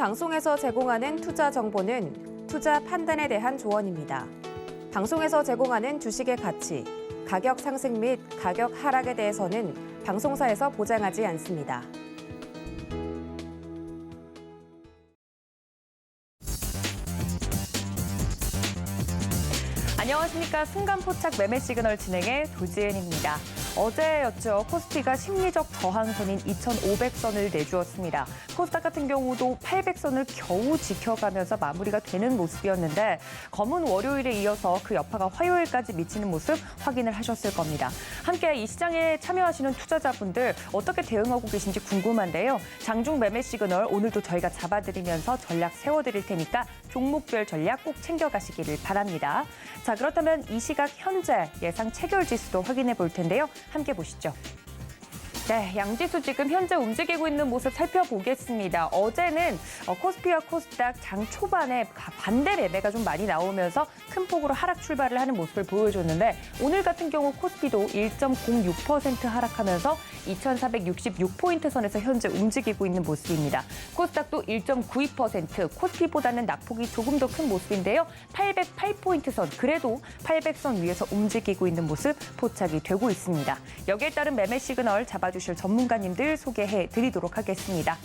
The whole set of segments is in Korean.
방송에서 제공하는 투자 정보는 투자 판단에 대한 조언입니다. 방송에서 제공하는 주식의 가치, 가격 상승 및 가격 하락에 대해서는 방송사에서 보장하지 않습니다. 안녕하십니까. 순간포착 매매 시그널 진행의 도지은입니다. 어제였죠. 코스피가 심리적 저항선인 2,500선을 내주었습니다. 코스닥 같은 경우도 800선을 겨우 지켜가면서 마무리가 되는 모습이었는데 검은 월요일에 이어서 그 여파가 화요일까지 미치는 모습 확인을 하셨을 겁니다. 함께 이 시장에 참여하시는 투자자분들 어떻게 대응하고 계신지 궁금한데요. 장중 매매 시그널 오늘도 저희가 잡아드리면서 전략 세워드릴 테니까 종목별 전략 꼭 챙겨가시기를 바랍니다. 자, 그렇다면 이 시각 현재 예상 체결 지수도 확인해 볼 텐데요. 함께 보시죠. 네, 양지수 지금 현재 움직이고 있는 모습 살펴보겠습니다. 어제는 코스피와 코스닥 장 초반에 반대 매매가 좀 많이 나오면서 큰 폭으로 하락 출발을 하는 모습을 보여줬는데 오늘 같은 경우 코스피도 1.06% 하락하면서 2,466포인트 선에서 현재 움직이고 있는 모습입니다. 코스닥도 1.92%, 코스피보다는 낙폭이 조금 더 큰 모습인데요. 808포인트 선, 그래도 800선 위에서 움직이고 있는 모습 포착이 되고 있습니다. 여기에 따른 매매 시그널 잡아주실 전문가님들 소개해 드리도록 하겠습니다.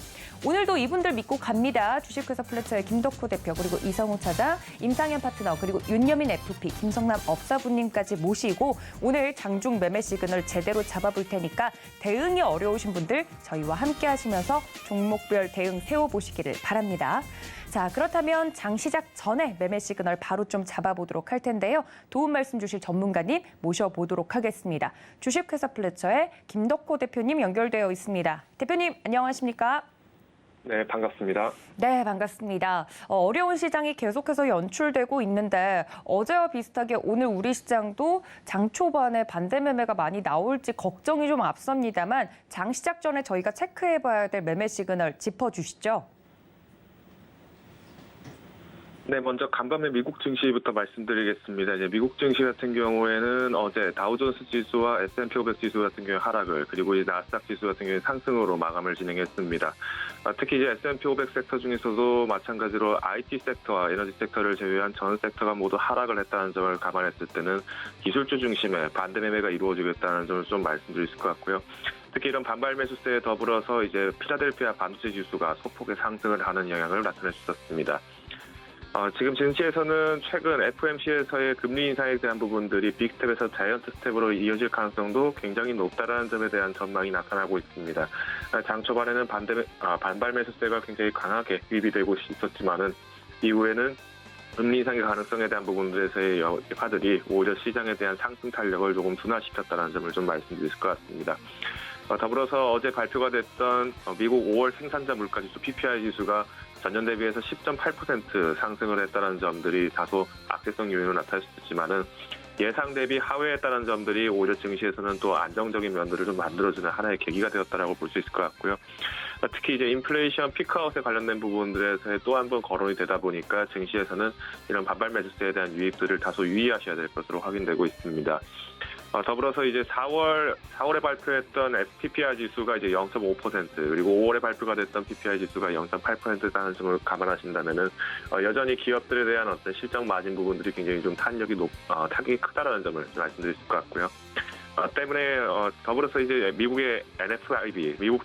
오늘도 이분들 믿고 갑니다. 주식회사 플래처의 김덕호 대표, 그리고 이성우 차장, 임상현 파트너, 그리고 윤여민 FP, 김성남 업사부님까지 모시고 오늘 장중 매매 시그널 제대로 잡아볼 테니까 대응이 어려우신 분들 저희와 함께 하시면서 종목별 대응 세워보시기를 바랍니다. 자, 그렇다면 장 시작 전에 매매 시그널 바로 좀 잡아보도록 할 텐데요. 도움 말씀 주실 전문가님 모셔보도록 하겠습니다. 주식회사 플래처의 김덕호 대표님 연결되어 있습니다. 대표님 안녕하십니까? 네, 반갑습니다. 네, 반갑습니다. 어려운 시장이 계속해서 연출되고 있는데 어제와 비슷하게 오늘 우리 시장도 장 초반에 반대 매매가 많이 나올지 걱정이 좀 앞섭니다만 장 시작 전에 저희가 체크해봐야 될 매매 시그널 짚어주시죠. 네, 먼저 간밤에 미국 증시부터 말씀드리겠습니다. 이제 미국 증시 같은 경우에는 어제 다우존스 지수와 S&P 500 지수 같은 경우 하락을, 그리고 이제 나스닥 지수 같은 경우 상승으로 마감을 진행했습니다. 특히 이제 S&P 500 섹터 중에서도 마찬가지로 IT 섹터와 에너지 섹터를 제외한 전 섹터가 모두 하락을 했다는 점을 감안했을 때는 기술주 중심의 반대 매매가 이루어지겠다는 점을 좀 말씀드릴 수 있을 것 같고요. 특히 이런 반발 매수세에 더불어서 이제 필라델피아 반도체 지수가 소폭의 상승을 하는 영향을 나타낼 수 있었습니다. 지금 증시에서는 최근 FOMC에서의 금리 인상에 대한 부분들이 빅스텝에서 자이언트 스텝으로 이어질 가능성도 굉장히 높다라는 점에 대한 전망이 나타나고 있습니다. 장 초반에는 반발 매수세가 굉장히 강하게 유입이 되고 있었지만은 이후에는 금리 인상의 가능성에 대한 부분들에서의 여파들이 오히려 시장에 대한 상승 탄력을 조금 둔화시켰다는 점을 좀 말씀드릴 것 같습니다. 더불어서 어제 발표가 됐던 미국 5월 생산자 물가지수 PPI 지수가 전년 대비해서 10.8% 상승을 했다는 점들이 다소 악재성 요인으로 나타났지만은 예상 대비 하회했다는 점들이 오히려 증시에서는 또 안정적인 면들을 좀 만들어주는 하나의 계기가 되었다라고 볼 수 있을 것 같고요. 특히 이제 인플레이션 피크아웃에 관련된 부분들에서 또 한 번 거론이 되다 보니까 증시에서는 이런 반발 매수세에 대한 유입들을 다소 유의하셔야 될 것으로 확인되고 있습니다. 더불어서 이제 4월에 발표했던 PPI 지수가 이제 0.5%, 그리고 5월에 발표가 됐던 PPI 지수가 0.8%라는 점을 감안하신다면은 여전히 기업들에 대한 어떤 실적 마진 부분들이 굉장히 좀 타격이 크다라는 점을 말씀드릴 수 있을 것 같고요. 때문에 더불어서 이제 미국의 NFIB, 미국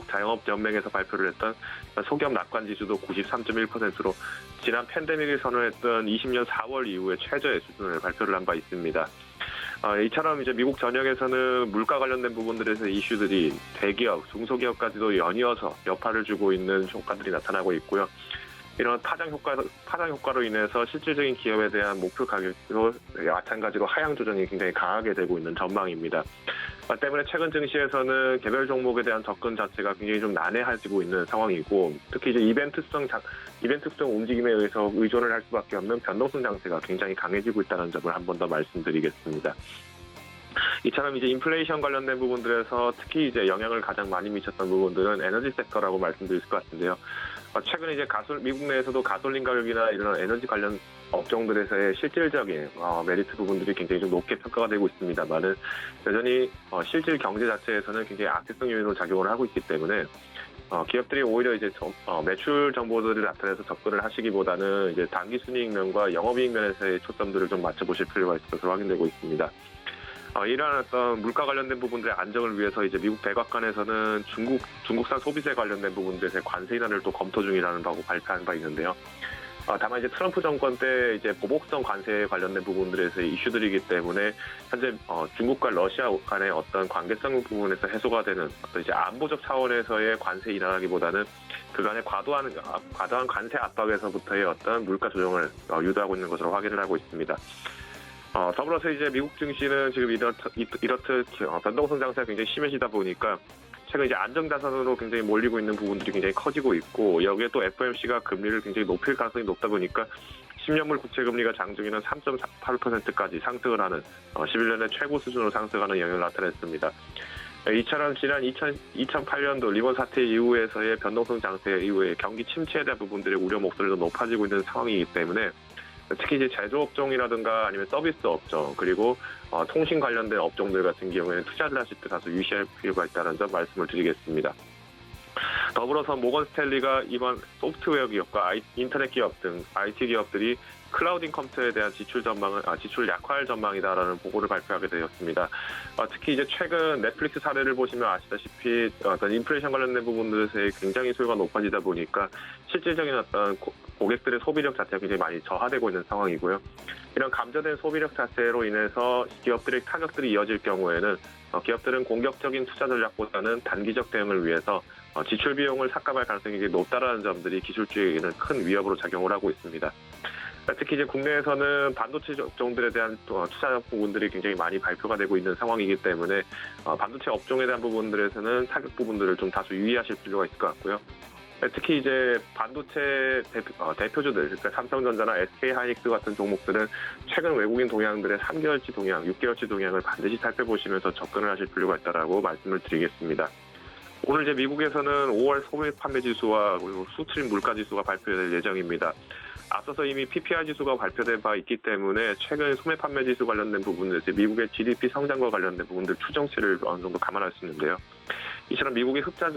자영업 연맹에서 발표를 했던 소기업 낙관 지수도 93.1%로 지난 팬데믹을 선언했던 20년 4월 이후에 최저의 수준을 발표를 한 바 있습니다. 이처럼 이제 미국 전역에서는 물가 관련된 부분들에서 이슈들이 대기업, 중소기업까지도 연이어서 여파를 주고 있는 효과들이 나타나고 있고요. 이런 파장 효과로 인해서 실질적인 기업에 대한 목표 가격도 마찬가지로 하향 조정이 굉장히 강하게 되고 있는 전망입니다. 때문에 최근 증시에서는 개별 종목에 대한 접근 자체가 굉장히 좀 난해해지고 있는 상황이고, 특히 이제 이벤트성 움직임에 의해서 의존을 할 수밖에 없는 변동성 장세가 굉장히 강해지고 있다는 점을 한 번 더 말씀드리겠습니다. 이처럼 이제 인플레이션 관련된 부분들에서 특히 이제 영향을 가장 많이 미쳤던 부분들은 에너지 섹터라고 말씀드릴 것 같은데요. 최근 이제 미국 내에서도 가솔린 가격이나 이런 에너지 관련 업종들에서의 실질적인 메리트 부분들이 굉장히 좀 높게 평가가 되고 있습니다만은 여전히 실질 경제 자체에서는 굉장히 악재성 요인으로 작용을 하고 있기 때문에 기업들이 오히려 이제 매출 정보들을 나타내서 접근을 하시기보다는 이제 단기 순이익면과 영업이익 면에서의 초점들을 좀 맞춰보실 필요가 있을 것으로 확인되고 있습니다. 이러한 어떤 물가 관련된 부분들의 안정을 위해서 이제 미국 백악관에서는 중국산 소비세 관련된 부분들의 관세 인하를 또 검토 중이라는 바고 발표한 바 있는데요. 다만 이제 트럼프 정권 때 이제 보복성 관세에 관련된 부분들에서의 이슈들이기 때문에 현재 중국과 러시아 간의 어떤 관계성 부분에서 해소가 되는 어떤 이제 안보적 차원에서의 관세 인하라기보다는 그간의 과도한 관세 압박에서부터의 어떤 물가 조정을 유도하고 있는 것으로 확인을 하고 있습니다. 더불어서 이제 미국 증시는 지금 이렇듯 변동성 장세가 굉장히 심해지다 보니까 최근 이제 안정자산으로 굉장히 몰리고 있는 부분들이 굉장히 커지고 있고 여기에 또 FOMC가 금리를 굉장히 높일 가능성이 높다 보니까 10년물 국채 금리가 장중에는 3.48%까지 상승을 하는 11년의 최고 수준으로 상승하는 영향을 나타냈습니다. 이처럼 지난 2008년도 리먼 사태 이후에서의 변동성 장세 이후에 경기 침체에 대한 부분들의 우려 목소리도 높아지고 있는 상황이기 때문에 특히 이제 제조업종이라든가 아니면 서비스 업종 그리고 통신 관련된 업종들 같은 경우에는 투자를 하실 때 다소 유의할 필요가 있다는 점 말씀을 드리겠습니다. 더불어서 모건 스탠리가 이번 소프트웨어 기업과 인터넷 기업 등 IT 기업들이 클라우딩 컴퓨터에 대한 지출 약화할 전망이다라는 보고를 발표하게 되었습니다. 특히 이제 최근 넷플릭스 사례를 보시면 아시다시피 어떤 인플레이션 관련된 부분들에서의 굉장히 수요가 높아지다 보니까 실질적인 어떤 고객들의 소비력 자체가 굉장히 많이 저하되고 있는 상황이고요. 이런 감저된 소비력 자체로 인해서 기업들의 타격들이 이어질 경우에는 기업들은 공격적인 투자 전략보다는 단기적 대응을 위해서 지출 비용을 삭감할 가능성이 높다라는 점들이 기술주에게는 큰 위협으로 작용을 하고 있습니다. 특히 이제 국내에서는 반도체 업종들에 대한 투자 부분들이 굉장히 많이 발표가 되고 있는 상황이기 때문에 반도체 업종에 대한 부분들에서는 타격 부분들을 좀 다소 유의하실 필요가 있을 것 같고요. 특히 이제 반도체 대표주들, 그러니까 삼성전자나 SK하이닉스 같은 종목들은 최근 외국인 동향들의 3개월치 동향, 6개월치 동향을 반드시 살펴보시면서 접근을 하실 필요가 있다라고 말씀을 드리겠습니다. 오늘 이제 미국에서는 5월 소매 판매 지수와 그리고 수출 물가 지수가 발표될 예정입니다. 앞서서 이미 PPI 지수가 발표된 바 있기 때문에 최근 소매 판매 지수 관련된 부분에서 미국의 GDP 성장과 관련된 부분들 추정치를 어느 정도 감안할 수 있는데요. 이처럼 미국의 흑자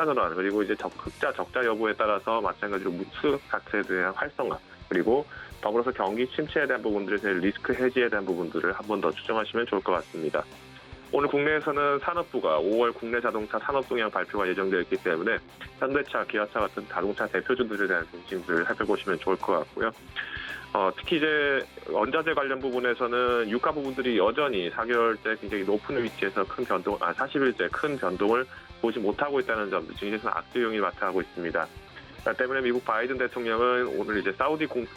전환 그리고 이제 흑자 적자 여부에 따라서 마찬가지로 수급 자체에 대한 활성화 그리고 더불어서 경기 침체에 대한 부분들에서 리스크 해지에 대한 부분들을 한 번 더 추정하시면 좋을 것 같습니다. 오늘 국내에서는 산업부가 5월 국내 자동차 산업 동향 발표가 예정되어 있기 때문에 현대차, 기아차 같은 자동차 대표주들에 대한 중심들을 살펴보시면 좋을 것 같고요. 특히 이제 원자재 관련 부분에서는 유가 부분들이 여전히 4개월째 굉장히 높은 위치에서 40일째 큰 변동을 보지 못하고 있다는 점, 증시에서는 악재용이 나타나고 있습니다. 때문에 미국 바이든 대통령은 오늘 이제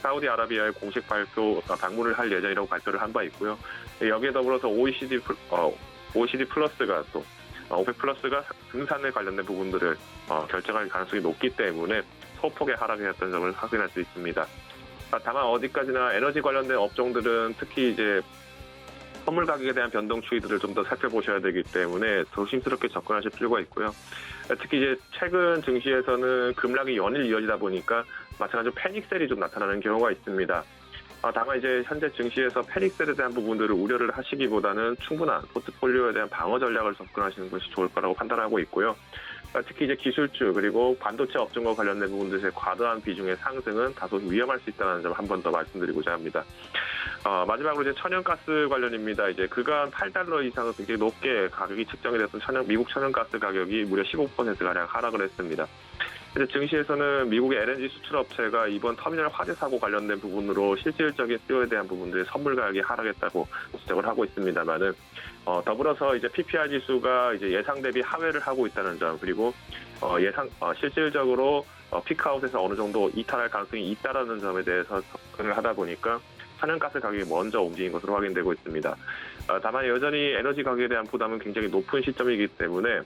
사우디아라비아의 공식 방문을 할 예정이라고 발표를 한 바 있고요. 여기에 더불어서 OECD 플러스가 또 오펙 플러스가 생산에 관련된 부분들을 결정할 가능성이 높기 때문에 소폭의 하락이었던 점을 확인할 수 있습니다. 다만 어디까지나 에너지 관련된 업종들은 특히 이제 선물 가격에 대한 변동 추이들을 좀 더 살펴보셔야 되기 때문에 조심스럽게 접근하실 필요가 있고요. 특히 이제 최근 증시에서는 급락이 연일 이어지다 보니까 마찬가지로 패닉셀이 좀 나타나는 경우가 있습니다. 다만 이제 현재 증시에서 패닉셀에 대한 부분들을 우려를 하시기보다는 충분한 포트폴리오에 대한 방어 전략을 접근하시는 것이 좋을 거라고 판단하고 있고요. 특히 이제 기술주 그리고 반도체 업종과 관련된 부분들의 과도한 비중의 상승은 다소 위험할 수 있다는 점 한 번 더 말씀드리고자 합니다. 마지막으로 이제 천연가스 관련입니다. 이제 그간 $8 이상은 굉장히 높게 가격이 측정이 됐던 미국 천연가스 가격이 무려 15%가량 하락을 했습니다. 이제 증시에서는 미국의 LNG 수출 업체가 이번 터미널 화재 사고 관련된 부분으로 실질적인 수요에 대한 부분들의 선물 가격이 하락했다고 지적을 하고 있습니다만은 더불어서 이제 PPI 지수가 이제 예상 대비 하회를 하고 있다는 점 그리고 실질적으로 피크아웃에서 어느 정도 이탈할 가능성이 있다라는 점에 대해서 접근을 하다 보니까 천연가스 가격이 먼저 움직인 것으로 확인되고 있습니다. 다만 여전히 에너지 가격에 대한 부담은 굉장히 높은 시점이기 때문에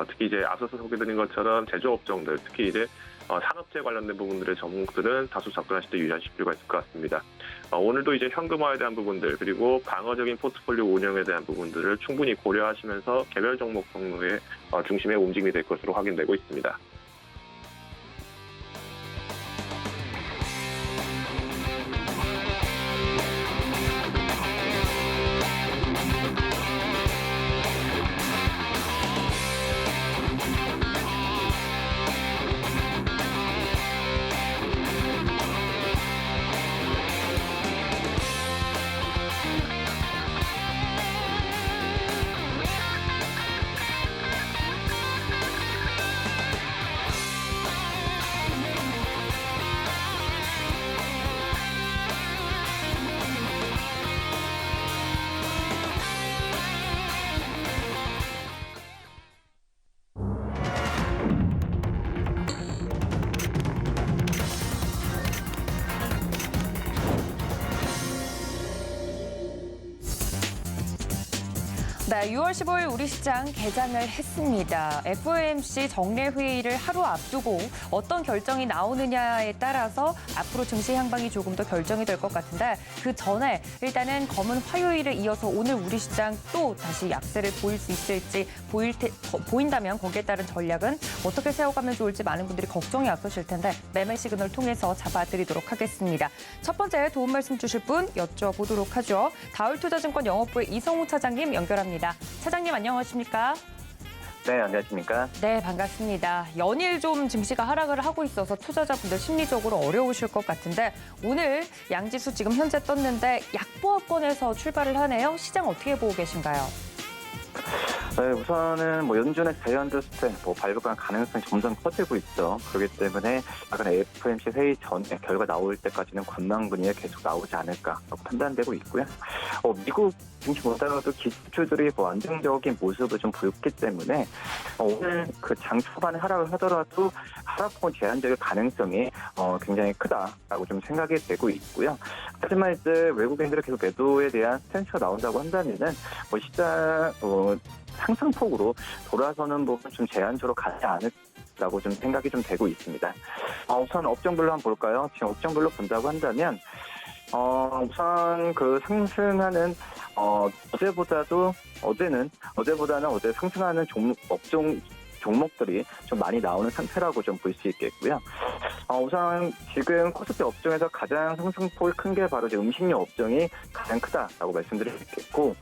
특히 이제 앞서서 소개드린 것처럼 제조업종들, 특히 이제 산업재 관련된 부분들의 종목들은 다소 접근하실 때 유의하실 필요가 있을 것 같습니다. 오늘도 이제 현금화에 대한 부분들 그리고 방어적인 포트폴리오 운영에 대한 부분들을 충분히 고려하시면서 개별 종목 종목의 중심의 움직임이 될 것으로 확인되고 있습니다. 네, 6월 15일 우리 시장 개장을 했습니다. FOMC 정례 회의를 하루 앞두고 어떤 결정이 나오느냐에 따라서 앞으로 증시 향방이 조금 더 결정이 될 것 같은데 그 전에 일단은 검은 화요일에 이어서 오늘 우리 시장 또 다시 약세를 보일 수 있을지 보인다면 거기에 따른 전략은 어떻게 세워가면 좋을지 많은 분들이 걱정이 앞서실 텐데 매매 시그널 통해서 잡아드리도록 하겠습니다. 첫 번째 도움 말씀 주실 분 여쭤보도록 하죠. 다울투자증권 영업부의 이성우 차장님 연결합니다. 차장님 안녕하십니까? 네, 안녕하십니까? 네, 반갑습니다. 연일 좀 증시가 하락을 하고 있어서 투자자분들 심리적으로 어려우실 것 같은데 오늘 양지수 지금 현재 떴는데 약보합권에서 출발을 하네요. 시장 어떻게 보고 계신가요? 네, 우선은 연준의 제한드 스텝, 발표가 가능성이 점점 커지고 있죠. 그렇기 때문에 약간 FOMC 회의 전에 결과 나올 때까지는 관망 분위기가 계속 나오지 않을까라고 판단되고 있고요. 미국 증시보다도 기술주들이 안정적인 모습을 좀 보였기 때문에 오늘 그 장 초반에 하락을 하더라도 하락폭은 제한적일 가능성이 굉장히 크다라고 좀 생각이 되고 있고요. 하지만 이제 외국인들이 계속 매도에 대한 스탠스가 나온다고 한다면은 시장 상승폭으로 돌아서는 부분 좀 제한적으로 가지 않을까라고 좀 생각이 좀 되고 있습니다. 우선 업종별로 한번 볼까요? 지금 업종별로 본다고 한다면 우선 그 상승하는 어제보다는 어제 상승하는 종목들이 좀 많이 나오는 상태라고 좀 볼 수 있겠고요. 우선 지금 코스피 업종에서 가장 상승폭이 큰 게 바로 이제 음식료 업종이 가장 크다라고 말씀드릴 수 있겠고,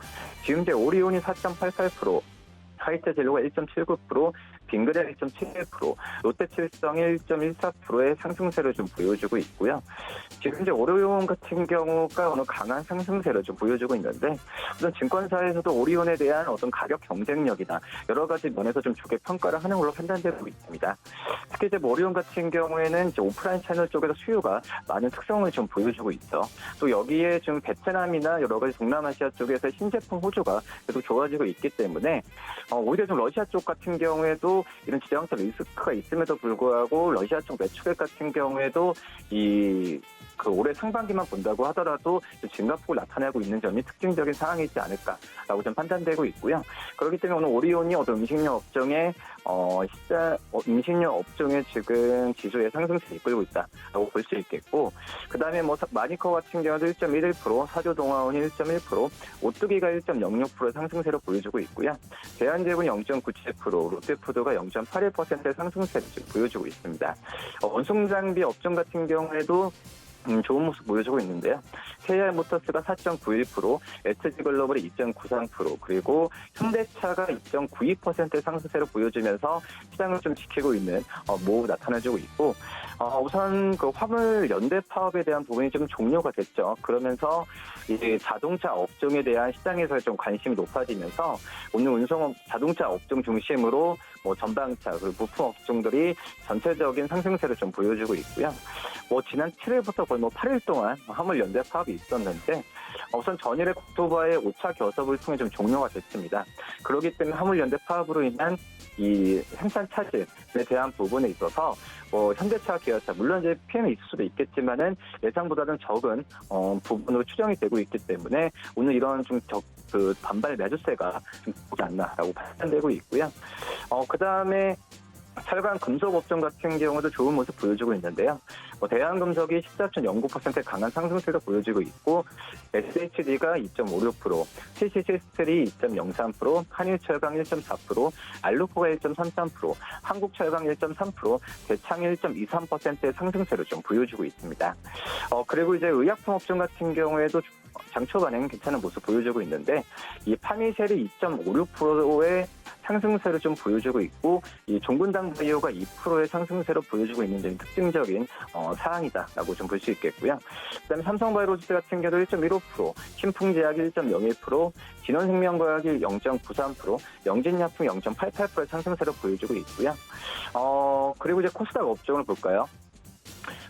지금 이제 오리온이 4.88%, 하이트진로가 1.79%, 빙그레 1.71%, 롯데칠성이 1.14%의 상승세를 좀 보여주고 있고요. 지금 이제 오리온 같은 경우가 오늘 강한 상승세를 좀 보여주고 있는데, 우선 증권사에서도 오리온에 대한 어떤 가격 경쟁력이나 여러 가지 면에서 좀 좋게 평가를 하는 걸로 판단되고 있습니다. 특히 이제 오리온 같은 경우에는 이제 오프라인 채널 쪽에서 수요가 많은 특성을 좀 보여주고 있죠. 또 여기에 좀 베트남이나 여러 가지 동남아시아 쪽에서 신제품 호조가 계속 좋아지고 있기 때문에 오히려 좀 러시아 쪽 같은 경우에도 이런 지정학적 리스크가 있음에도 불구하고 러시아 쪽 매출액 같은 경우에도 올해 상반기만 본다고 하더라도 증가폭을 나타내고 있는 점이 특징적인 상황이지 않을까라고 좀 판단되고 있고요. 그렇기 때문에 오늘 오리온이 음식료 업종의 음식료 업종의 지금 지수의 상승세를 이끌고 있다라고 볼 수 있겠고, 그 다음에 마니커 같은 경우도 1.11%, 사조동아온이 1.1%, 오뚜기가 1.06% 상승세를 보여주고 있고요. 대한제분이 0.97%, 롯데푸드가 0.81%의 상승세를 지금 보여주고 있습니다. 원송장비 업종 같은 경우에도 좋은 모습 보여주고 있는데요. KR모터스가 4.91%, SG글로벌이 2.93%, 그리고 현대차가 2.92%의 상승세를 보여주면서 시장을 좀 지키고 있는 모습 나타나주고 있고, 우선 그 화물 연대 파업에 대한 부분이 좀 종료가 됐죠. 그러면서 이제 자동차 업종에 대한 시장에서 좀 관심이 높아지면서 오늘 자동차 업종 중심으로 전방차 그리고 부품 업종들이 전체적인 상승세를 좀 보여주고 있고요. 지난 7일부터 거의 8일 동안 화물 연대 파업이 있었는데 우선 전일에 국토부와의 5차 교섭을 통해 좀 종료가 됐습니다. 그렇기 때문에 화물 연대 파업으로 인한 이 생산 차질에 대한 부분에 있어서 현대차, 기아차 물론 이제 피해는 있을 수도 있겠지만은 예상보다는 적은 부분으로 추정이 되고 있기 때문에 오늘 이런 좀 반발 매수세가 좀 보지 않나라고 판단되고 있고요. 그 다음에 철강 금속 업종 같은 경우도 좋은 모습 보여주고 있는데요. 대한금속이 14.09% 강한 상승세를 보여주고 있고, SHD가 2.56%, CCC-스틸이 2.03%, 한일철강 1.4%, 알루코가 1.33%, 한국철강 1.3%, 대창이 1.23%의 상승세를 좀 보여주고 있습니다. 그리고 이제 의약품 업종 같은 경우에도 장 초반에는 괜찮은 모습 보여주고 있는데, 이 파미셀이 2.56%의 상승세를 좀 보여주고 있고, 이 종근당 바이오가 2%의 상승세를 보여주고 있는 점이 특징적인 사항이다라고 좀 볼 수 있겠고요. 그다음에 삼성바이오로직스 같은 경우도 1.15%, 신풍제약이 1.01%, 진원생명과학이 0.93%, 영진약품 0.88%의 상승세를 보여주고 있고요. 그리고 이제 코스닥 업종을 볼까요?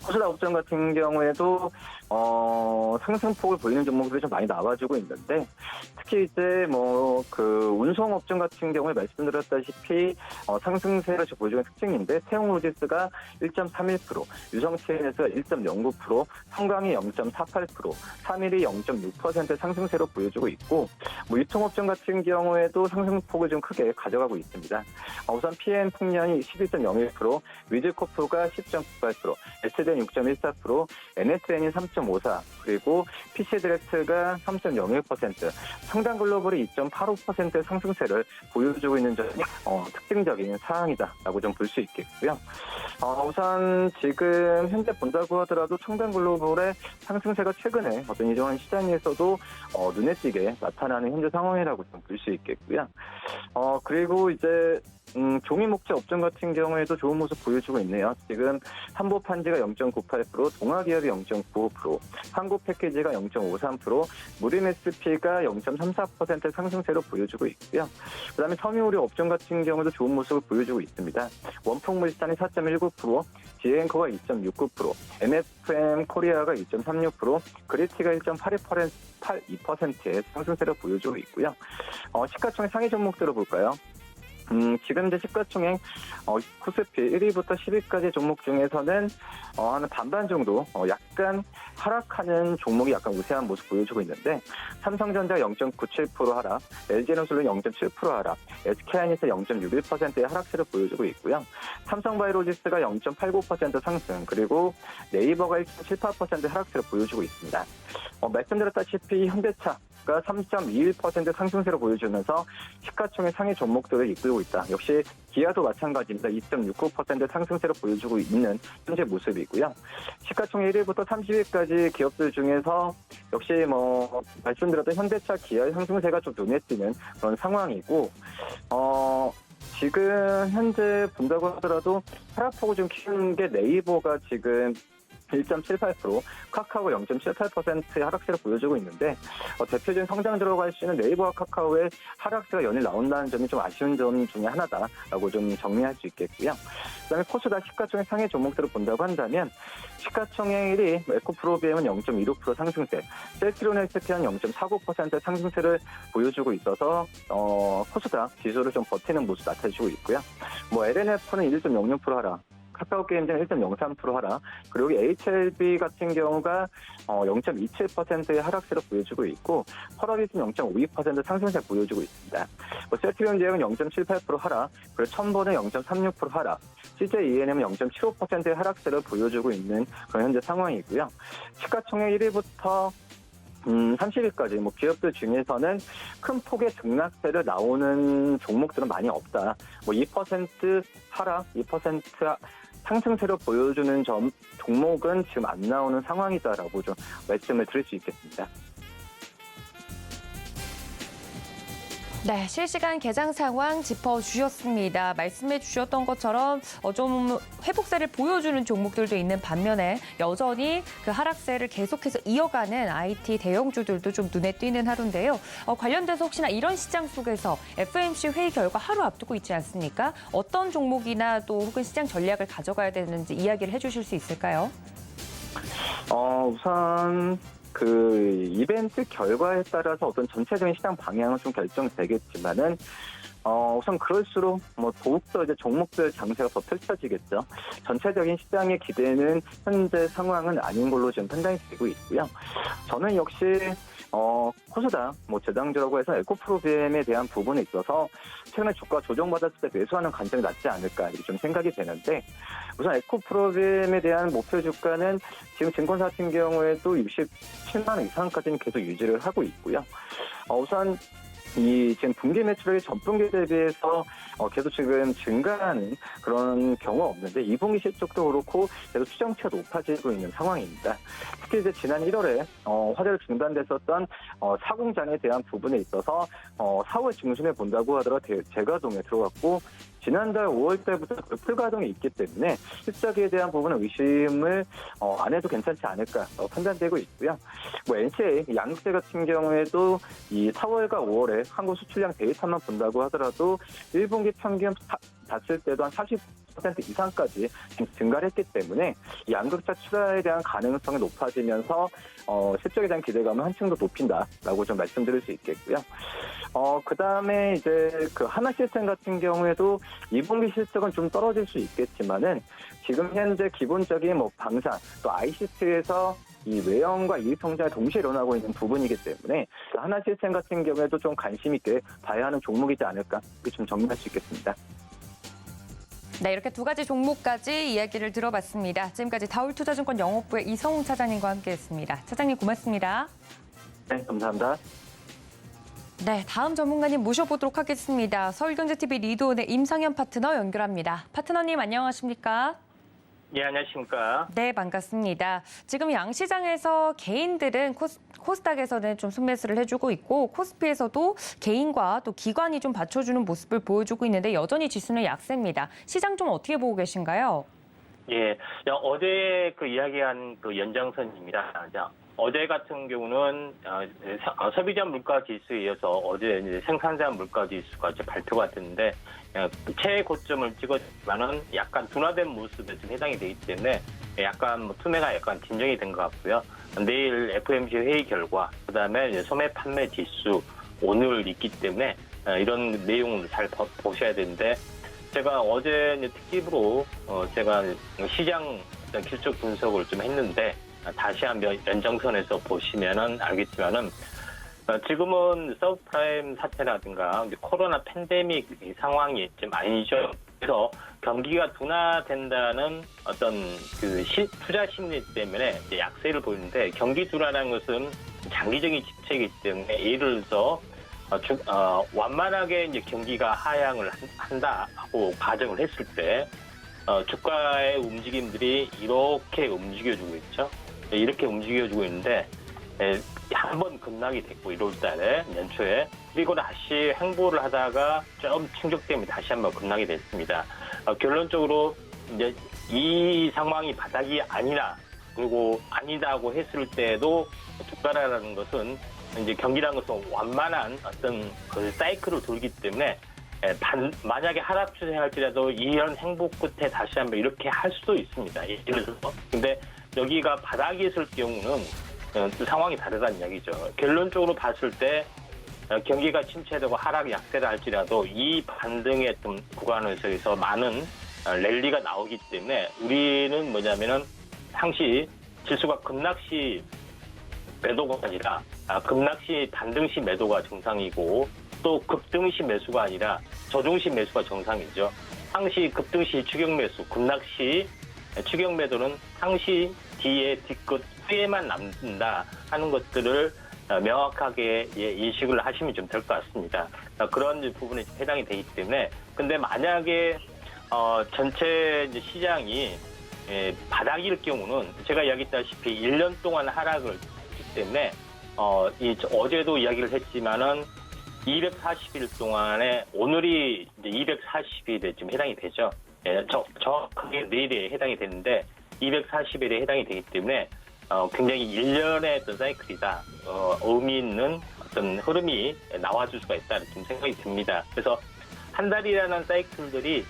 코스닥 업종 같은 경우에도 상승폭을 보이는 종목들이 좀 많이 나와주고 있는데 특히 이제 그 운송 업종 같은 경우에 말씀드렸다시피 상승세를 보여주는 특징인데 태용로지스가 1.31%, 유성TNS가 1.09%, 성강이 0.48%, 3일이 0.6% 상승세로 보여주고 있고 유통업종 같은 경우에도 상승폭을 좀 크게 가져가고 있습니다. 우선 PN풍년이 11.01%, 위즈코프가 10.98%, SDN 6.14%, NSN이 3.54%, 그리고 PC디렉트가 3.01%, 성장글로벌이 2.85% 상승세를 보여주고 있는 점이 특징적인 사항이다라고 좀 볼 수 있겠고요. 우선 지금 현재 본다고 하더라도 청담글로벌의 상승세가 최근에 어떤 이러한 시장에서도 눈에 띄게 나타나는 현재 상황이라고 좀 볼 수 있겠고요. 그리고 이제 종이 목재 업종 같은 경우에도 좋은 모습 보여주고 있네요. 지금 한보판지가 0.98%, 동아기업이 0.95%, 한국패키지가 0.53%, 무림SP가 0.34% 상승세로 보여주고 있고요. 그다음에 섬유의료 업종 같은 경우도 좋은 모습을 보여주고 있습니다. 원풍물산이 4.19%, 지앤코가 2.69%, MFM 코리아가 2.36%, 그리티가 1.82%의 상승세를 보여주고 있고요. 시가총액 상위 종목들을 볼까요? 지금 이제 시가총액 코스피 1위부터 10위까지 종목 중에서는 한 반반 정도 약간 하락하는 종목이 약간 우세한 모습 보여주고 있는데 삼성전자 0.97% 하락, LG에너솔은 0.7% 하락, SK하이닉스 0.61%의 하락세를 보여주고 있고요. 삼성바이오로지스가 0.89% 상승, 그리고 네이버가 1.78% 하락세를 보여주고 있습니다. 말씀드렸다시피 현대차 가 3.21% 상승세로 보여주면서 시가총액 상위 종목들을 이끌고 있다. 역시 기아도 마찬가지입니다. 2.69% 상승세로 보여주고 있는 현재 모습이고요. 시가총액 1위부터 30위까지 기업들 중에서 역시 말씀드렸던 현대차, 기아의 상승세가 좀 눈에 띄는 그런 상황이고 지금 현재 본다고 하더라도 하락폭을 좀 키우는 게 네이버가 지금 1.78%, 카카오 0.78%의 하락세를 보여주고 있는데 대표적인 성장 들어갈 수 있는 네이버와 카카오의 하락세가 연일 나온다는 점이 좀 아쉬운 점 중에 하나다라고 좀 정리할 수 있겠고요. 그다음에 코스닥 시가총액 상위 종목들을 본다고 한다면 시가총액 1위 에코프로비엠은 0.26% 상승세, 셀트리온헬스케어는 0.49% 상승세를 보여주고 있어서 코스닥 지수를 좀 버티는 모습 나타내주고 있고요. LNF는 1.06% 하락, 카카오게임즈는 1.03% 하락, 그리고 HLB 같은 경우가 0.27%의 하락세로 보여주고 있고 펄어비스는 0.52% 상승세 보여주고 있습니다. 셀트리온 제약은 0.78% 하락, 그리고 첨보는 0.36% 하락, CJENM은 0.75%의 하락세를 보여주고 있는 그런 현재 상황이고요. 시가총액 1위부터 30위까지 기업들 중에서는 큰 폭의 등락세를 나오는 종목들은 많이 없다. 2% 하락, 2% 상승세를 보여주는 종목은 지금 안 나오는 상황이다라고 좀 말씀을 드릴 수 있겠습니다. 네, 실시간 개장 상황 짚어주셨습니다. 말씀해 주셨던 것처럼 좀 회복세를 보여주는 종목들도 있는 반면에 여전히 그 하락세를 계속해서 이어가는 IT 대형주들도 좀 눈에 띄는 하루인데요. 관련돼서 혹시나 이런 시장 속에서 FOMC 회의 결과 하루 앞두고 있지 않습니까? 어떤 종목이나 또 혹은 시장 전략을 가져가야 되는지 이야기를 해주실 수 있을까요? 우선 그 이벤트 결과에 따라서 어떤 전체적인 시장 방향은 좀 결정되겠지만은 우선 그럴수록 더욱더 이제 종목별 장세가 더 펼쳐지겠죠. 전체적인 시장의 기대는 현재 상황은 아닌 걸로 지금 판단이 되고 있고요. 저는 역시 코스닥 재당주라고 해서 에코프로비엠에 대한 부분에 있어서 최근에 주가 조정받았을 때 매수하는 관점이 낫지 않을까 이렇게 좀 생각이 되는데 우선 에코프로비엠에 대한 목표 주가는 지금 증권사 같은 경우에도 67만 원 이상까지는 계속 유지를 하고 있고요. 우선 지금 분기 매출액이 전분기 대비해서 계속 지금 증가하는 그런 경우가 없는데 2분기 실적도 그렇고 계속 추정치가 높아지고 있는 상황입니다. 특히 이제 지난 1월에 화재로 중단됐었던 사공장에 대한 부분에 있어서 4월 중순에 본다고 하더라도 재가동에 들어갔고 지난달 5월 때부터 풀가동이 있기 때문에 실적에 대한 부분은 의심을 안 해도 괜찮지 않을까 판단되고 있고요. NCA 양극재 같은 경우에도 이 4월과 5월에 한국 수출량 데이터만 본다고 하더라도 1분기 평균 봤을 때도 한 30% 이상까지 증가를 했기 때문에 이 양극차 출하에 대한 가능성이 높아지면서 실적에 대한 기대감을 한층 더 높인다라고 좀 말씀드릴 수 있겠고요. 그다음에 이제 그 하나 시스템 같은 경우에도 2분기 실적은 좀 떨어질 수 있겠지만은 지금 현재 기본적인 뭐 방산 또 ICT에서 이 외형과 이익 성장을 동시에 일어나고 있는 부분이기 때문에 하나 시스템 같은 경우에도 좀 관심 있게 봐야 하는 종목이지 않을까 이렇게 좀 정리할 수 있겠습니다. 네, 이렇게 두 가지 종목까지 이야기를 들어봤습니다. 지금까지 다울투자증권 영업부의 이성웅 차장님과 함께했습니다. 차장님 고맙습니다. 네, 감사합니다. 네, 다음 전문가님 모셔보도록 하겠습니다. 서울경제TV 리드온의 임상현 파트너 연결합니다. 파트너님 안녕하십니까? 예, 안녕하십니까. 네, 반갑습니다. 지금 양시장에서 개인들은 코스닥에서는 좀 순매수를 해주고 있고 코스피에서도 개인과 또 기관이 좀 받쳐주는 모습을 보여주고 있는데 여전히 지수는 약세입니다. 시장 좀 어떻게 보고 계신가요? 예, 어제 그 이야기한 그 연장선입니다. 자, 어제 같은 경우는 소비자 물가 지수에 이어서 어제 이제 생산자 물가 지수가 이제 발표가 됐는데 최고점을 찍었지만은 약간 둔화된 모습에 좀 해당이 되기 때문에 약간 뭐 투매가 약간 진정이 된 것 같고요. 내일 FOMC 회의 결과, 그다음에 이제 소매 판매 지수 오늘 있기 때문에 이런 내용을 잘 보셔야 되는데 제가 어제 이제 특집으로 제가 시장 기술적 분석을 좀 했는데 다시 한번 연장선에서 보시면은 알겠지만은 지금은 서브프라임 사태라든가 코로나 팬데믹 상황이 좀 아니죠. 그래서 경기가 둔화된다는 어떤 그 투자 심리 때문에 이제 약세를 보이는데 경기 둔화라는 것은 장기적인 집체이기 때문에 예를 들어서 완만하게 이제 경기가 하향을 한다고 가정을 했을 때 주가의 움직임들이 이렇게 움직여주고 있죠. 이렇게 움직여주고 있는데 한 번 급락이 됐고 1월달에 연초에 그리고 다시 횡보를 하다가 좀 충격되면 다시 한번 급락이 됐습니다. 결론적으로 이제 이 상황이 바닥이 아니라 그리고 아니다고 했을 때도 주가라는 것은 이제 경기라는 것은 완만한 어떤 그 사이클을 돌기 때문에 만약에 하락 추세할지라도 이런 행보 끝에 다시 한번 이렇게 할 수도 있습니다. 예를 들어서. 근데 여기가 바닥이 있을 경우는 상황이 다르다는 이야기죠. 결론적으로 봤을 때 경기가 침체되고 하락이 약세를 할지라도 이 반등의 좀 구간에서 많은 랠리가 나오기 때문에 우리는 뭐냐면은 항시 지수가 급락시 매도가 아니라 급락시 반등시 매도가 정상이고 또 급등시 매수가 아니라 저중시 매수가 정상이죠. 항시 급등시 추격 매수, 급락시 추격 매도는 항시 뒤끝 후에만 남는다 하는 것들을 명확하게 인식을 하시면 좀 될 것 같습니다. 그런 부분에 해당이 되기 때문에 근데 만약에 전체 이제 시장이 바닥일 경우는 제가 이야기했다시피 1년 동안 하락을 했기 때문에 어제도 이야기를 했지만은 240일 동안에 오늘이 이제 240일에 지금 해당이 되죠. 정확하게 내일에 해당이 되는데 240일에 해당이 되기 때문에 굉장히 1년의 어떤 사이클이다. 의미 있는 어떤 흐름이 나와줄 수가 있다는 좀 생각이 듭니다. 그래서 한 달이라는 사이클들이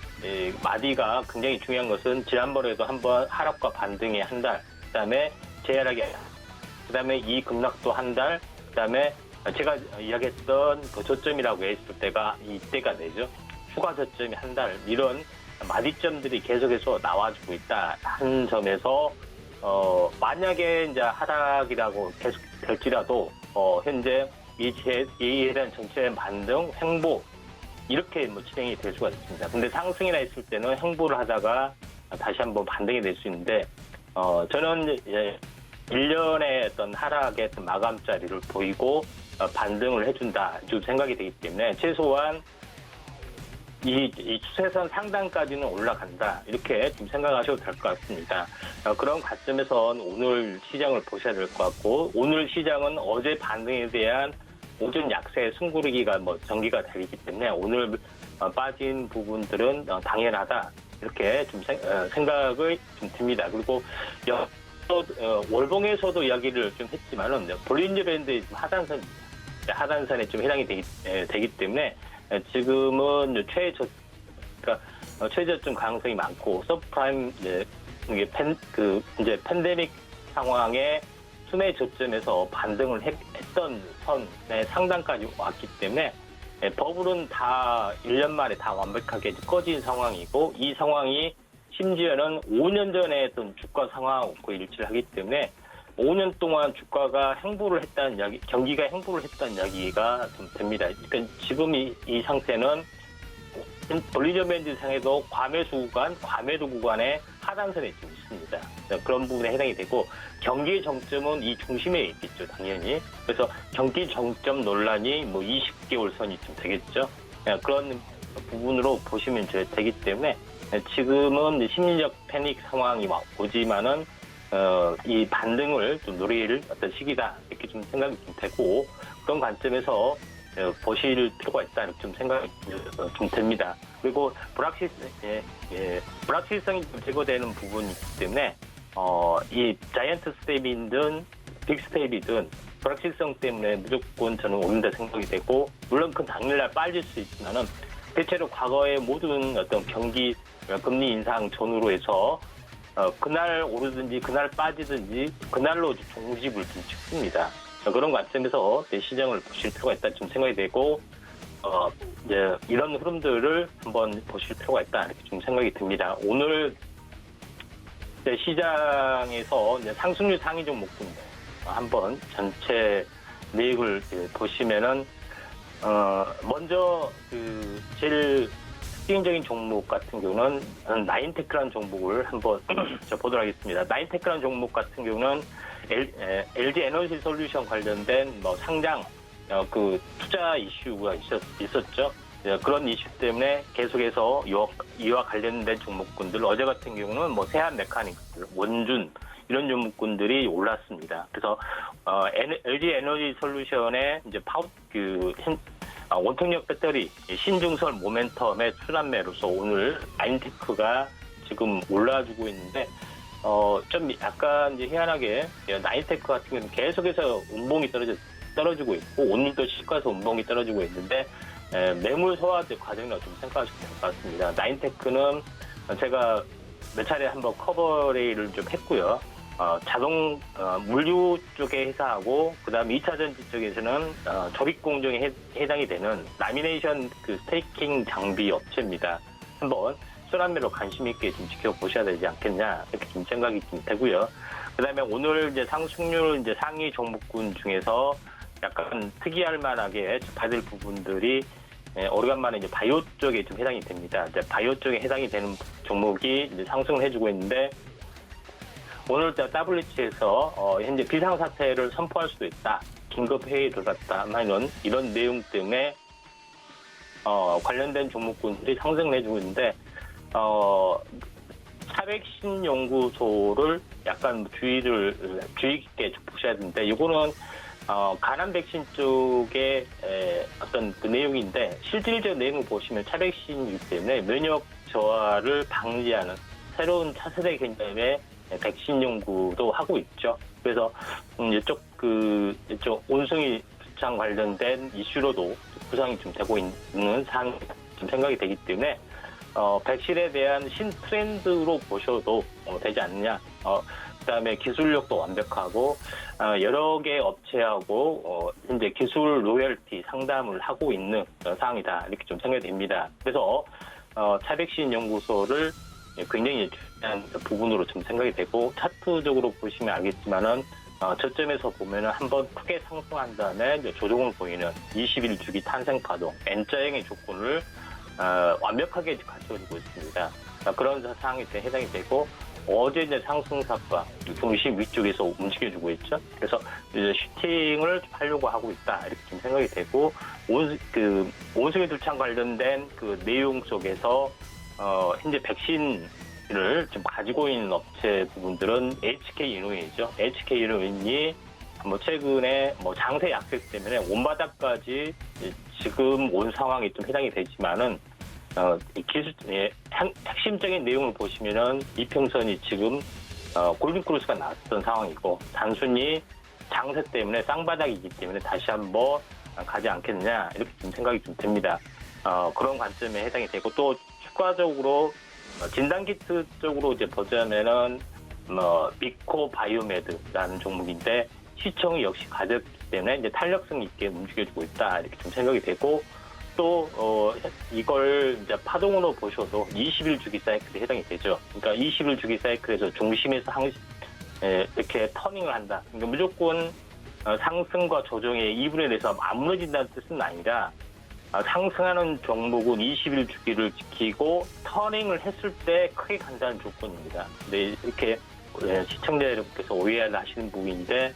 마디가 굉장히 중요한 것은 지난번에도 한번 하락과 반등의 한 달, 그다음에 재하락의 그다음에 이 급락도 한 달, 그다음에 제가 이야기했던 그 저점이라고 했을 때가 이때가 되죠. 추가 저점이 한 달, 이런 마디점들이 계속해서 나와주고 있다 한 점에서 만약에 이제 하락이라고 계속 될지라도 현재 이에 대한 전체 반등, 횡보 이렇게 뭐 진행이 될 수가 있습니다. 근데 상승이나 했을 때는 횡보를 하다가 다시 한번 반등이 될 수 있는데 저는 이제 1년의 어떤 하락의 어떤 마감 자리를 보이고 반등을 해준다 좀 생각이 되기 때문에 최소한 이 추세선 상단까지는 올라간다 이렇게 좀 생각하셔도 될 것 같습니다. 그런 관점에선 오늘 시장을 보셔야 될 것 같고 오늘 시장은 어제 반등에 대한 오전 약세 승부르기가 전개가 되기 때문에 오늘 빠진 부분들은 당연하다 이렇게 좀 생각을 좀 듭니다. 그리고 월봉에서도 이야기를 좀 했지만은 볼린저 밴드의 하단선에 좀 해당이 되기 때문에 지금은 그러니까 최저점 가능성이 많고 서브프라임 이게 이제 팬데믹 상황에 순회 저점에서 반등을 했던 선의 상단까지 왔기 때문에 버블은 다 1년 만에 다 완벽하게 꺼진 상황이고 이 상황이 심지어는 5년 전에 했던 주가 상황하고 일치를 하기 때문에 5년 동안 주가가 행보를 했다는 이야기, 경기가 행보를 했다는 이야기가 좀 됩니다. 그러니까 지금 이 상태는 볼리저 밴드 상에도 과매도 구간에 하단선에 좀 있습니다. 그런 부분에 해당이 되고 경기의 정점은 이 중심에 있겠죠, 당연히. 그래서 경기 정점 논란이 뭐 20개월 선이 좀 되겠죠. 그런 부분으로 보시면 되기 때문에 지금은 심리적 패닉 상황이 오지만은 이 반등을 좀 노릴 어떤 시기다 이렇게 좀 생각이 좀 되고 그런 관점에서 보실 필요가 있다 이렇게 좀 생각이 좀 됩니다. 그리고 불확실성이 좀 제거되는 부분이기 때문에 이 자이언트 스텝이든 빅 스텝이든 불확실성 때문에 무조건 저는 오른다 생각이 되고 물론 그 당일날 빠질 수 있지만은 대체로 과거의 모든 어떤 경기 금리 인상 전후로 해서 그날 오르든지 그날 빠지든지 그날로 종집을 좀 찍습니다. 그런 관점에서 시장을 보실 필요가 있다 좀 생각이 되고 이제 이런 흐름들을 한번 보실 필요가 있다 이렇게 좀 생각이 듭니다. 오늘 이제 시장에서 이제 상승률 상위 종목들 한번 전체 내역을 보시면은 먼저 그 제일 특징적인 종목 같은 경우는 나인테크라는 종목을 한번 보도록 하겠습니다. 나인테크라는 종목 같은 경우는 LG 에너지 솔루션 관련된 뭐 상장 그 투자 이슈가 있었죠. 그런 이슈 때문에 계속해서 이와 관련된 종목군들 어제 같은 경우는 뭐 세한 메카닉스, 원준 이런 종목군들이 올랐습니다. 그래서 LG 에너지 솔루션의 이제 원통력 배터리 신중설 모멘텀의 순환매로서 오늘 나인테크가 지금 올라주고 있는데 좀 약간 이제 희한하게 나인테크 같은 경우는 계속해서 운봉이 떨어지고 있고 오늘도 시가에서 운봉이 떨어지고 있는데 매물 소화제 과정이라고 좀 생각하시면 될 것 같습니다. 나인테크는 제가 몇 차례 한번 커버레이를 좀 했고요. 자동 물류 쪽에 회사하고 그다음 2차 전지 쪽에서는 조립 공정에 해당이 되는 라미네이션 그 스테이킹 장비 업체입니다. 한번 순환매로 관심 있게 좀 지켜보셔야 되지 않겠냐 이렇게 좀 생각이 좀 되고요. 그다음에 오늘 이제 상승률 이제 상위 종목군 중에서 약간 특이할 만하게 받을 부분들이 오래간만에 이제 바이오 쪽에 좀 해당이 됩니다. 이제 바이오 쪽에 해당이 되는 종목이 이제 상승을 해주고 있는데. 오늘 WH에서 현재 비상사태를 선포할 수도 있다. 긴급회의를 들었다. 이런 내용 때문에 관련된 종목군들이 상승을 해주고 있는데 차백신 연구소를 약간 주의 깊게 보셔야 되는데 이거는 간암 백신 쪽의 어떤 그 내용인데 실질적 내용을 보시면 차백신이기 때문에 면역 저하를 방지하는 새로운 차세대 개념의 백신 연구도 하고 있죠. 그래서 이쪽 온숭이 두창 관련된 이슈로도 구상이 좀 되고 있는 사항이 좀 생각이 되기 때문에 백신에 대한 신트렌드로 보셔도 되지 않느냐. 그다음에 기술력도 완벽하고 여러 개 업체하고 현재 기술 로열티 상담을 하고 있는 사항이다 이렇게 좀 생각이 됩니다. 그래서 차백신 연구소를 굉장히 중요한 부분으로 좀 생각이 되고 차트적으로 보시면 알겠지만은 저점에서 보면은 한번 크게 상승한 다음에 이제 조정을 보이는 20일 주기 탄생 파동 N자형의 조건을 완벽하게 갖춰주고 있습니다. 그런 사항에 해당이 되고 어제 이제 상승사가 중심 위쪽에서 움직여주고 있죠. 그래서 이제 슈팅을 하려고 하고 있다 이렇게 좀 생각이 되고 온숭이 두창 관련된 그 내용 속에서 현재 백신을 좀 가지고 있는 업체 부분들은 HK 이노인이죠. HK 이노인이 뭐 최근에 뭐 장세 약세 때문에 온바닥까지 지금 온 상황이 좀 해당이 되지만은 핵심적인 내용을 보시면은 이평선이 지금 골든크루스가 나왔던 상황이고 단순히 장세 때문에 쌍바닥이기 때문에 다시 한번 가지 않겠느냐 이렇게 좀 생각이 좀 듭니다. 그런 관점에 해당이 되고 또 추가적으로 진단키트 쪽으로 이제 보자면은 미코 바이오메드라는 종목인데 시총이 역시 가볍기 때문에 이제 탄력성 있게 움직여주고 있다 이렇게 좀 생각이 되고 또 이걸 이제 파동으로 보셔도 20일 주기 사이클에 해당이 되죠. 그러니까 20일 주기 사이클에서 중심에서 이렇게 터닝을 한다. 그러니까 무조건 상승과 조정의 이분에 대해서 안 무너진다는 뜻은 아니라 상승하는 종목은 20일 주기를 지키고 터닝을 했을 때 크게 간다는 조건입니다. 근데 이렇게 시청자 여러분께서 오해를 하시는 부분인데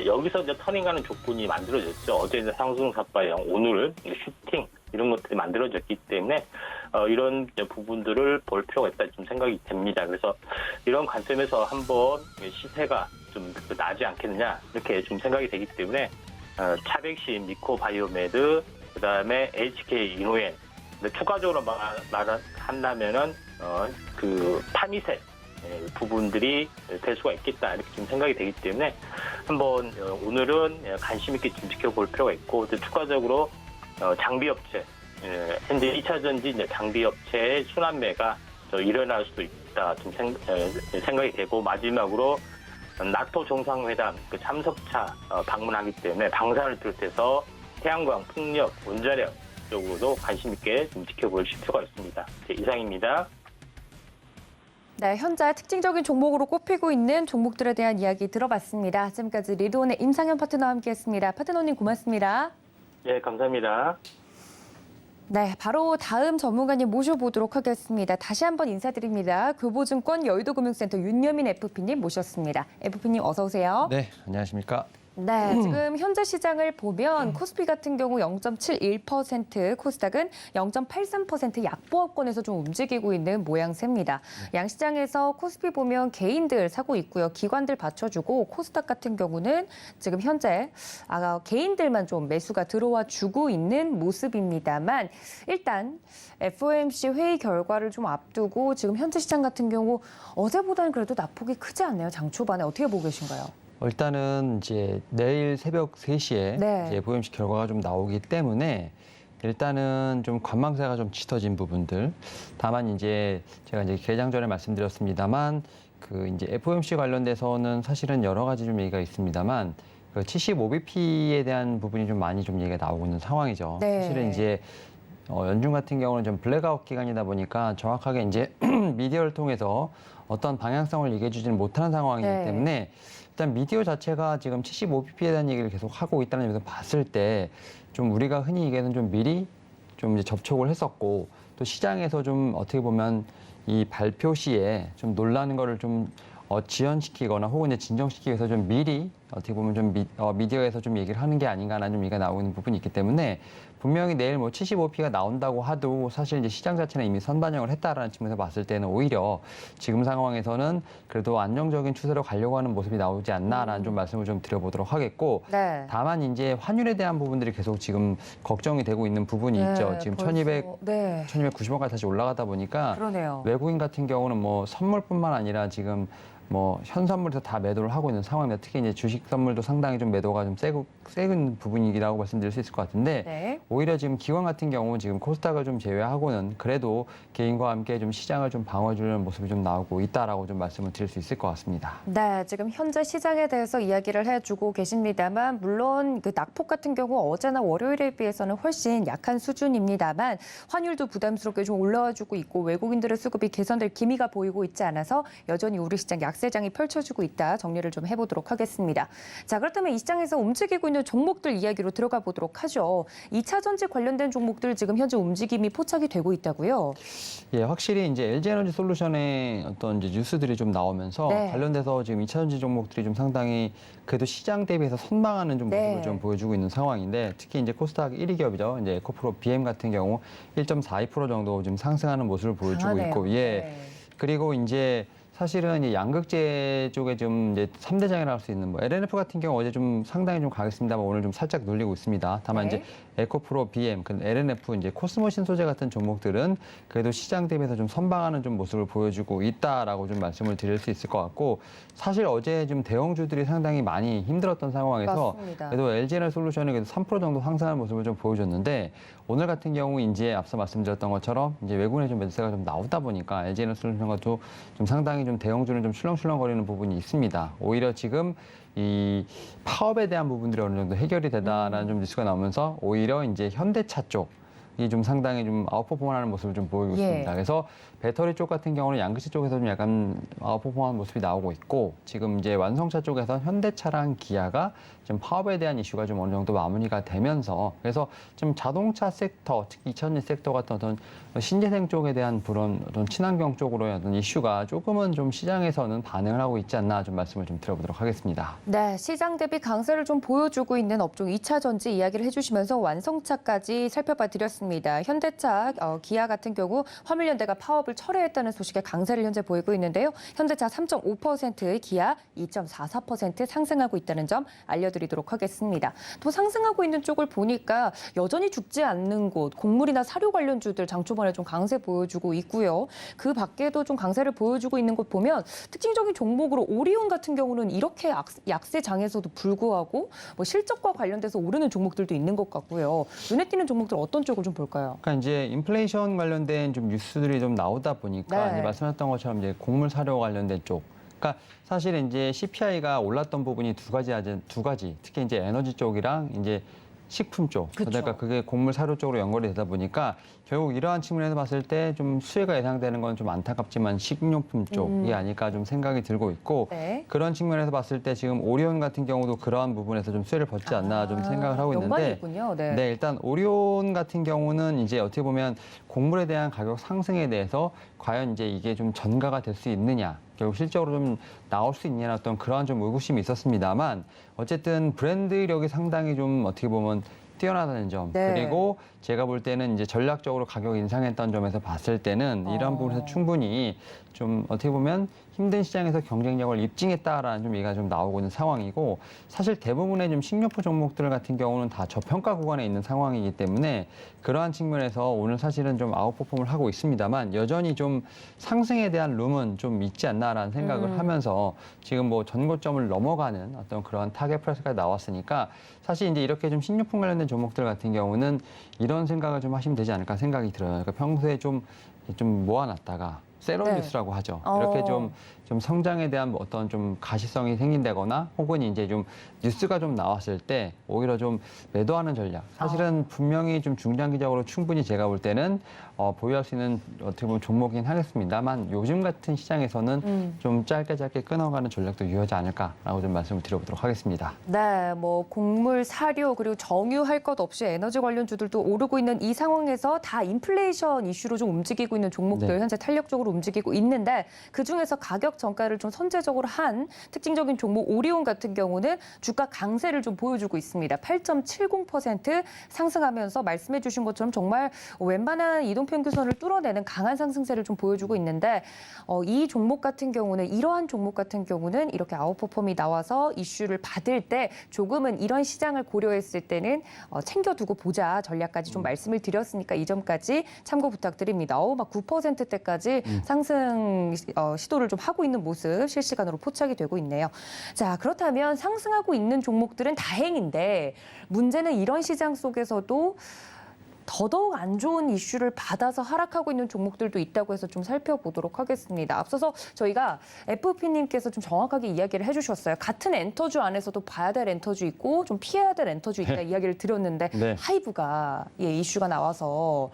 여기서 이제 터닝하는 조건이 만들어졌죠. 어제 이제 상승사파형, 오늘 슈팅 이런 것들이 만들어졌기 때문에 이런 부분들을 볼 필요가 있다 좀 생각이 됩니다. 그래서 이런 관점에서 한번 시세가 좀 나지 않겠느냐 이렇게 좀 생각이 되기 때문에 차백신, 미코바이오메드, 그다음에 HK 이노엔, 추가적으로 말한다면은 그 파미셀 부분들이 될 수가 있겠다 이렇게 좀 생각이 되기 때문에 한번 오늘은 관심 있게 좀 지켜볼 필요가 있고 또 추가적으로 장비업체 현재 2차 전지 장비업체의 순환매가 일어날 수도 있다 좀 생각이 되고 마지막으로 나토 정상회담 그 참석차 방문하기 때문에 방산을 비롯해서 태양광, 풍력, 원자력 쪽으로도 관심 있게 좀 지켜보실 필요가 있습니다. 이상입니다. 네, 현재 특징적인 종목으로 꼽히고 있는 종목들에 대한 이야기 들어봤습니다. 지금까지 리드온의 임상현 파트너와 함께했습니다. 파트너님 고맙습니다. 네, 감사합니다. 네, 바로 다음 전문가님 모셔보도록 하겠습니다. 다시 한번 인사드립니다. 교보증권 여의도금융센터 윤여민 FP님 모셨습니다. FP님 어서 오세요. 네, 안녕하십니까. 네, 지금 현재 시장을 보면 코스피 같은 경우 0.71%, 코스닥은 0.83% 약보합권에서 좀 움직이고 있는 모양새입니다. 양시장에서 코스피 보면 개인들 사고 있고요. 기관들 받쳐주고 코스닥 같은 경우는 지금 현재 개인들만 좀 매수가 들어와 주고 있는 모습입니다만 일단 FOMC 회의 결과를 좀 앞두고 지금 현재 시장 같은 경우 어제보다는 그래도 낙폭이 크지 않네요. 장 초반에 어떻게 보고 계신가요? 일단은 이제 내일 새벽 3시에 네. 이제 FOMC 결과가 좀 나오기 때문에 일단은 좀 관망세가 좀 짙어진 부분들. 다만 이제 제가 이제 개장 전에 말씀드렸습니다만 그 이제 FOMC 관련돼서는 사실은 여러 가지 좀 얘기가 있습니다만 그 75bp에 대한 부분이 좀 많이 좀 얘기가 나오고 있는 상황이죠. 네. 사실은 이제 연준 같은 경우는 좀 블랙아웃 기간이다 보니까 정확하게 이제 미디어를 통해서 어떤 방향성을 얘기해 주지는 못하는 상황이기 네. 때문에 일단 미디어 자체가 지금 75bp에 대한 얘기를 계속 하고 있다는 점에서 봤을 때 좀 우리가 흔히 얘기하는 좀 미리 좀 이제 접촉을 했었고 또 시장에서 좀 어떻게 보면 이 발표 시에 좀 놀라는 거를 좀 지연시키거나 혹은 이제 진정시키기 위해서 좀 미리 어떻게 보면 좀 미디어에서 좀 얘기를 하는 게 아닌가라는 좀 얘기가 나오는 부분이 있기 때문에 분명히 내일 뭐 75p가 나온다고 하도 사실 이제 시장 자체는 이미 선반영을 했다라는 측면에서 봤을 때는 오히려 지금 상황에서는 그래도 안정적인 추세로 가려고 하는 모습이 나오지 않나라는 좀 말씀을 좀 드려보도록 하겠고 네. 다만 이제 환율에 대한 부분들이 계속 지금 걱정이 되고 있는 부분이 있죠. 지금 1290원까지 다시 올라가다 보니까 그러네요. 외국인 같은 경우는 뭐 선물뿐만 아니라 지금 뭐 현선물에서 다 매도를 하고 있는 상황입니다. 특히 이제 주식 선물도 상당히 좀 매도가 좀 세군 부분이라고 말씀드릴 수 있을 것 같은데 네. 오히려 지금 기관 같은 경우 지금 코스닥을 좀 제외하고는 그래도 개인과 함께 좀 시장을 좀 방어해주는 모습이 좀 나오고 있다라고 좀 말씀을 드릴 수 있을 것 같습니다. 네, 지금 현재 시장에 대해서 이야기를 해주고 계십니다만 물론 그 낙폭 같은 경우 어제나 월요일에 비해서는 훨씬 약한 수준입니다만 환율도 부담스럽게 좀 올라와주고 있고 외국인들의 수급이 개선될 기미가 보이고 있지 않아서 여전히 우리 시장 약세장이 펼쳐지고 있다. 정리를 좀 해보도록 하겠습니다. 자, 그렇다면 이 시장에서 움직이고 있는 종목들 이야기로 들어가 보도록 하죠. 2차 전지 관련된 종목들 지금 현재 움직임이 포착이 되고 있다고요? 예, 확실히 이제 LG에너지 솔루션의 어떤 이제 뉴스들이 좀 나오면서 네. 관련돼서 지금 2차 전지 종목들이 좀 상당히 그래도 시장 대비해서 선방하는 좀 모습을 네. 좀 보여주고 있는 상황인데 특히 이제 코스닥 1위 기업이죠. 이제 코프로 BM 같은 경우 1.42% 정도 지금 상승하는 모습을 보여주고 강하네요. 있고, 예. 네. 그리고 이제 사실은 이 양극재 쪽에 좀 이제 3대장이라고 할 수 있는 뭐 LNF 같은 경우 어제 좀 상당히 좀 강했습니다만 오늘 좀 살짝 눌리고 있습니다. 다만 네. 이제 에코프로, BM, LNF, 이제 코스모 신소재 같은 종목들은 그래도 시장 대비해서 좀 선방하는 좀 모습을 보여주고 있다라고 좀 말씀을 드릴 수 있을 것 같고, 사실 어제 좀 대형주들이 상당히 많이 힘들었던 상황에서 맞습니다. 그래도 LG에너솔루션이 그래도 3% 정도 상승하는 모습을 좀 보여줬는데, 오늘 같은 경우 이제 앞서 말씀드렸던 것처럼 이제 외국인의 좀 매수세가 좀 나오다 보니까 LG에너솔루션과도 좀 상당히 좀 대형주는 좀 출렁출렁거리는 부분이 있습니다. 오히려 지금 이 파업에 대한 부분들이 어느 정도 해결이 되다라는 좀 뉴스가 나오면서 오히려 이제 현대차 쪽이 좀 상당히 좀 아웃퍼폼하는 모습을 좀 보이고 예. 있습니다. 그래서 배터리 쪽 같은 경우는 양극재 쪽에서 좀 약간 아웃퍼폼하는 모습이 나오고 있고, 지금 이제 완성차 쪽에서 현대차랑 기아가 좀 파업에 대한 이슈가 좀 어느 정도 마무리가 되면서, 그래서 좀 자동차 섹터, 특히 2000년 섹터 같은 어떤 신재생 쪽에 대한 그런 어떤 친환경 쪽으로의 어떤 이슈가 조금은 좀 시장에서는 반응을 하고 있지 않나 좀 말씀을 좀 드려보도록 하겠습니다. 네, 시장 대비 강세를 좀 보여주고 있는 업종 2차 전지 이야기를 해주시면서 완성차까지 살펴봐 드렸습니다. 현대차, 기아 같은 경우 화물연대가 파업을 철회했다는 소식에 강세를 현재 보이고 있는데요. 현대차 3.5%, 기아 2.44% 상승하고 있다는 점 알려드리도록 하겠습니다. 또 상승하고 있는 쪽을 보니까 여전히 죽지 않는 곳, 곡물이나 사료 관련주들 장초반에 좀 강세 보여주고 있고요. 그 밖에도 좀 강세를 보여주고 있는 곳 보면 특징적인 종목으로 오리온 같은 경우는 이렇게 약세 장에서도 불구하고 뭐 실적과 관련돼서 오르는 종목들도 있는 것 같고요. 눈에 띄는 종목들 어떤 쪽을 좀 볼까요? 그러니까 이제 인플레이션 관련된 좀 뉴스들이 좀 나오다 보니까 네. 이제 말씀하셨던 것처럼 이제 곡물 사료 관련된 쪽. 그러니까 사실 이제 CPI가 올랐던 부분이 두 가지, 특히 이제 에너지 쪽이랑 이제 식품 쪽. 그쵸. 그러니까 그게 곡물 사료 쪽으로 연결이 되다 보니까 결국 이러한 측면에서 봤을 때 좀 수혜가 예상되는 건 좀 안타깝지만 식료품 쪽이 아닐까 좀 생각이 들고 있고, 네. 그런 측면에서 봤을 때 지금 오리온 같은 경우도 그러한 부분에서 좀 수혜를 받지 않나 좀 생각을 하고 있는데, 연관이 있군요. 네. 네, 일단 오리온 같은 경우는 이제 어떻게 보면 곡물에 대한 가격 상승에 대해서 과연 이제 이게 좀 전가가 될 수 있느냐, 결국 실적으로 좀 나올 수 있냐는 어떤 그러한 좀 의구심이 있었습니다만, 어쨌든 브랜드력이 상당히 좀 어떻게 보면 뛰어나다는 점, 네. 그리고 제가 볼 때는 이제 전략적으로 가격 인상했던 점에서 봤을 때는 이런 부분에서 충분히 좀 어떻게 보면 힘든 시장에서 경쟁력을 입증했다라는 좀 얘기가 좀 나오고 있는 상황이고, 사실 대부분의 좀 식료품 종목들 같은 경우는 다 저평가 구간에 있는 상황이기 때문에 그러한 측면에서 오늘 사실은 좀 아웃퍼폼을 하고 있습니다만, 여전히 좀 상승에 대한 룸은 좀 있지 않나라는 생각을 하면서 지금 뭐 전고점을 넘어가는 어떤 그런 타겟 프라이스가 나왔으니까, 사실 이제 이렇게 좀 식료품 관련된 종목들 같은 경우는 이런 생각을 좀 하시면 되지 않을까 생각이 들어요. 그러니까 평소에 좀 모아놨다가 세러뉴스라고 하죠. 이렇게 좀 성장에 대한 어떤 좀 가시성이 생긴다거나 혹은 이제 좀 뉴스가 좀 나왔을 때 오히려 좀 매도하는 전략. 사실은 분명히 좀 중장기적으로 충분히 제가 볼 때는 보유할 수 있는 어떻게 보면 종목이긴 하겠습니다만, 요즘 같은 시장에서는 좀 짧게 끊어가는 전략도 유효하지 않을까라고 좀 말씀을 드려보도록 하겠습니다. 네, 뭐 곡물, 사료 그리고 정유할 것 없이 에너지 관련주들도 오르고 있는 이 상황에서 다 인플레이션 이슈로 좀 움직이고 있는 종목들 네. 현재 탄력적으로 움직이고 있는데, 그중에서 가격 전가를 좀 선제적으로 한 특징적인 종목 오리온 같은 경우는 주가 강세를 좀 보여주고 있습니다. 8.70% 상승하면서 말씀해 주신 것처럼 정말 웬만한 이동평균선을 뚫어내는 강한 상승세를 좀 보여주고 있는데, 이 종목 같은 경우는 이러한 종목 같은 경우는 이렇게 아웃퍼폼이 나와서 이슈를 받을 때 조금은 이런 시장을 고려했을 때는 챙겨두고 보자 전략까지 좀 말씀을 드렸으니까 이 점까지 참고 부탁드립니다. 막 9%대까지 상승 시도를 좀 하고 있는 모습 실시간으로 포착이 되고 있네요. 자, 그렇다면 상승하고 있는 종목들은 다행인데, 문제는 이런 시장 속에서도 더더욱 안 좋은 이슈를 받아서 하락하고 있는 종목들도 있다고 해서 좀 살펴보도록 하겠습니다. 앞서서 저희가 FP님께서 좀 정확하게 이야기를 해주셨어요. 같은 엔터주 안에서도 봐야 될 엔터주 있고 좀 피해야 될 엔터주 있다 이야기를 드렸는데, 네. 하이브가 이슈가 나와서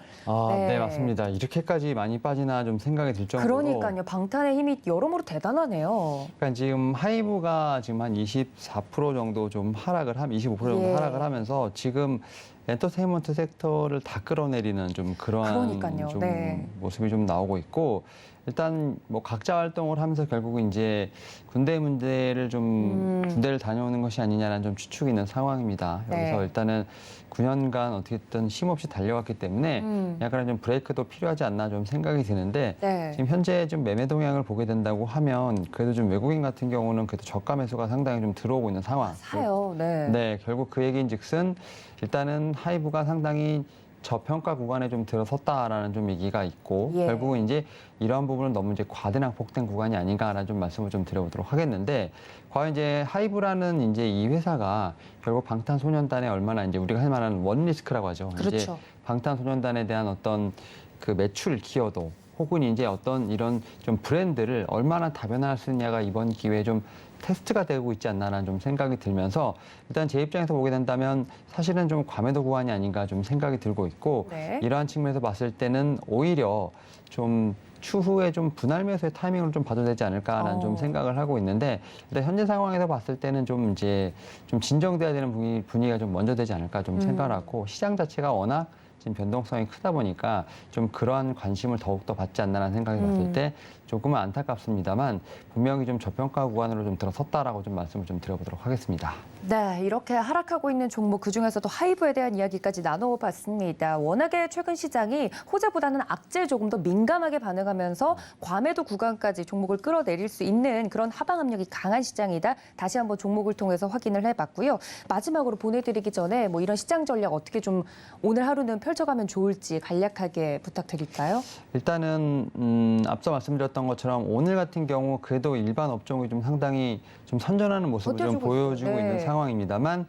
네, 맞습니다. 이렇게까지 많이 빠지나 좀 생각이 들 정도로. 그러니까요. 방탄의 힘이 여러모로 대단하네요. 그러니까 지금 하이브가 지금 한 24% 정도 좀 하락을 25% 정도 예. 하락을 하면서 지금 엔터테인먼트 섹터를 다 끌어내리는 좀 그러한 그러니까요. 좀 네. 모습이 좀 나오고 있고, 일단 뭐 각자 활동을 하면서 결국은 이제 군대 문제를 좀 군대를 다녀오는 것이 아니냐라는 좀 추측이 있는 상황입니다. 여기서 네. 일단은 9년간 어떻게든 쉼없이 달려왔기 때문에 약간 좀 브레이크도 필요하지 않나 좀 생각이 드는데 네. 지금 현재 좀 매매 동향을 보게 된다고 하면 그래도 좀 외국인 같은 경우는 그래도 저가 매수가 상당히 좀 들어오고 있는 상황. 사요. 네. 네, 결국 그 얘기인즉슨 일단은 하이브가 상당히 저평가 구간에 좀 들어섰다라는 좀 얘기가 있고 예. 결국은 이제 이러한 부분은 너무 이제 과대낭폭된 구간이 아닌가라는 좀 말씀을 좀 드려보도록 하겠는데 과연 이제 하이브라는 이제 이 회사가 결국 방탄소년단에 얼마나 이제 우리가 할 만한 원리스크라고 하죠. 이제 그렇죠. 방탄소년단에 대한 어떤 그 매출 기여도 혹은 이제 어떤 이런 좀 브랜드를 얼마나 다변화할 수 있냐가 이번 기회에 좀 테스트가 되고 있지 않나라는 좀 생각이 들면서 일단 제 입장에서 보게 된다면 사실은 좀 과매도 구간이 아닌가 좀 생각이 들고 있고 네. 이러한 측면에서 봤을 때는 오히려 좀 추후에 좀 분할 매수의 타이밍을 좀 봐도 되지 않을까라는 좀 생각을 하고 있는데 일단 현재 상황에서 봤을 때는 좀 이제 좀 진정돼야 되는 분위기가 좀 먼저 되지 않을까 좀 생각을 하고 시장 자체가 워낙 지금 변동성이 크다 보니까 좀 그러한 관심을 더욱더 받지 않나라는 생각이 봤을 때 조금은 안타깝습니다만 분명히 좀 저평가 구간으로 좀 들어섰다라고 좀 말씀을 좀 드려보도록 하겠습니다. 네, 이렇게 하락하고 있는 종목 그중에서도 하이브에 대한 이야기까지 나눠봤습니다. 워낙에 최근 시장이 호재보다는 악재에 조금 더 민감하게 반응하면서 과매도 구간까지 종목을 끌어내릴 수 있는 그런 하방 압력이 강한 시장이다. 다시 한번 종목을 통해서 확인을 해봤고요. 마지막으로 보내드리기 전에 뭐 이런 시장 전략 어떻게 좀 오늘 하루는 펼쳐가면 좋을지 간략하게 부탁드릴까요? 일단은 앞서 말씀드렸던 것처럼 오늘 같은 경우 그래도 일반 업종이 좀 상당히 좀 선전하는 모습을 좀 버텨주고 보여주고 있어요. 네. 있는 상황입니다만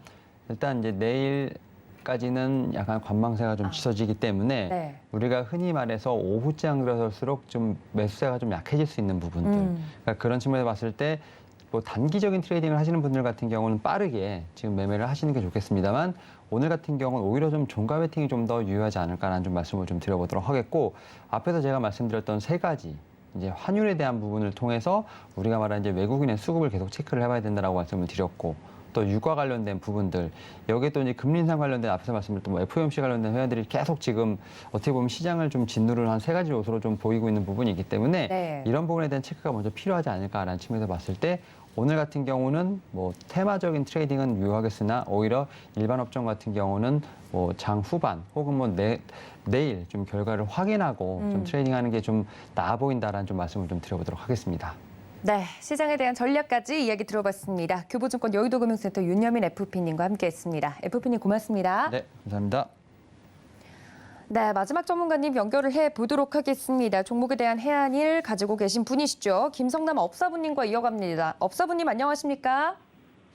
일단 이제 내일까지는 약간 관망세가 좀 짙어지기 때문에 네. 우리가 흔히 말해서 오후장 들어설수록 좀 매수세가 좀 약해질 수 있는 부분들 그러니까 그런 측면에서 봤을 때 뭐 단기적인 트레이딩을 하시는 분들 같은 경우는 빠르게 지금 매매를 하시는 게 좋겠습니다만 오늘 같은 경우는 오히려 좀 종가 베팅이 좀 더 유효하지 않을까라는 좀 말씀을 좀 드려보도록 하겠고 앞에서 제가 말씀드렸던 세 가지 이제 환율에 대한 부분을 통해서 우리가 말하는 이제 외국인의 수급을 계속 체크를 해봐야 된다라고 말씀을 드렸고 또 유가 관련된 부분들 여기에 또 이제 금리 인상 관련된 앞에서 말씀드렸던 뭐 FOMC 관련된 회원들이 계속 지금 어떻게 보면 시장을 좀 짓누르는 한 세 가지 요소로 좀 보이고 있는 부분이기 때문에 네. 이런 부분에 대한 체크가 먼저 필요하지 않을까라는 측면에서 봤을 때 오늘 같은 경우는 뭐 테마적인 트레이딩은 유효하겠으나 오히려 일반 업종 같은 경우는 뭐 장 후반 혹은 뭐 내일 좀 결과를 확인하고 좀 트레이딩하는 게 좀 나아 보인다라는 좀 말씀을 좀 드려보도록 하겠습니다. 네, 시장에 대한 전략까지 이야기 들어봤습니다. 교보증권 여의도금융센터 윤여민 FP님과 함께했습니다. FP님 고맙습니다. 네, 감사합니다. 네, 마지막 전문가님 연결을 해보도록 하겠습니다. 종목에 대한 해안일 가지고 계신 분이시죠. 김성남 업사부님과 이어갑니다. 업사부님 안녕하십니까?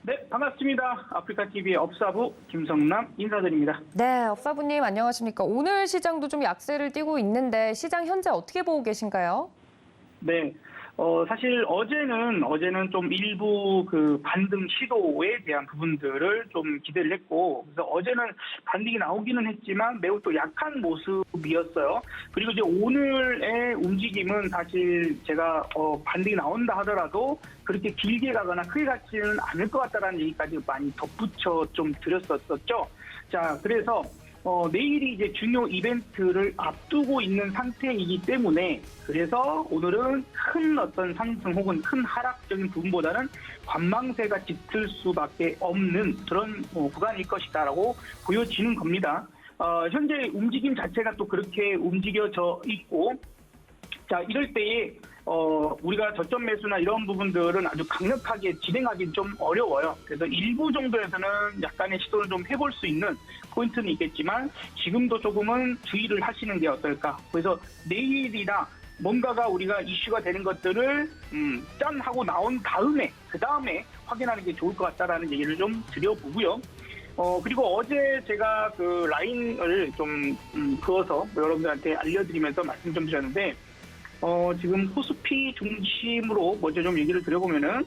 네, 반갑습니다. 아프리카TV의 업사부 김성남 인사드립니다. 네, 업사부님 안녕하십니까? 오늘 시장도 좀 약세를 띠고 있는데 시장 현재 어떻게 보고 계신가요? 네, 사실 어제는 좀 일부 그 반등 시도에 대한 부분들을 좀 기대를 했고, 그래서 어제는 반등이 나오기는 했지만 매우 또 약한 모습이었어요. 그리고 이제 오늘의 움직임은 사실 제가 반등이 나온다 하더라도 그렇게 길게 가거나 크게 가지는 않을 것 같다라는 얘기까지 많이 덧붙여 좀 드렸었죠. 자, 그래서 내일이 이제 중요 이벤트를 앞두고 있는 상태이기 때문에 그래서 오늘은 큰 어떤 상승 혹은 큰 하락적인 부분보다는 관망세가 짙을 수밖에 없는 그런 구간일 것이다라고 보여지는 겁니다. 현재 움직임 자체가 또 그렇게 움직여져 있고, 자, 이럴 때에 우리가 저점 매수나 이런 부분들은 아주 강력하게 진행하기는 좀 어려워요. 그래서 일부 정도에서는 약간의 시도를 좀 해볼 수 있는 포인트는 있겠지만 지금도 조금은 주의를 하시는 게 어떨까. 그래서 내일이나 뭔가가 우리가 이슈가 되는 것들을 짠 하고 나온 다음에 그 다음에 확인하는 게 좋을 것 같다라는 얘기를 좀 드려보고요. 그리고 어제 제가 그 라인을 좀 그어서 여러분들한테 알려드리면서 말씀 좀 드렸는데 지금 코스피 중심으로 먼저 좀 얘기를 드려보면은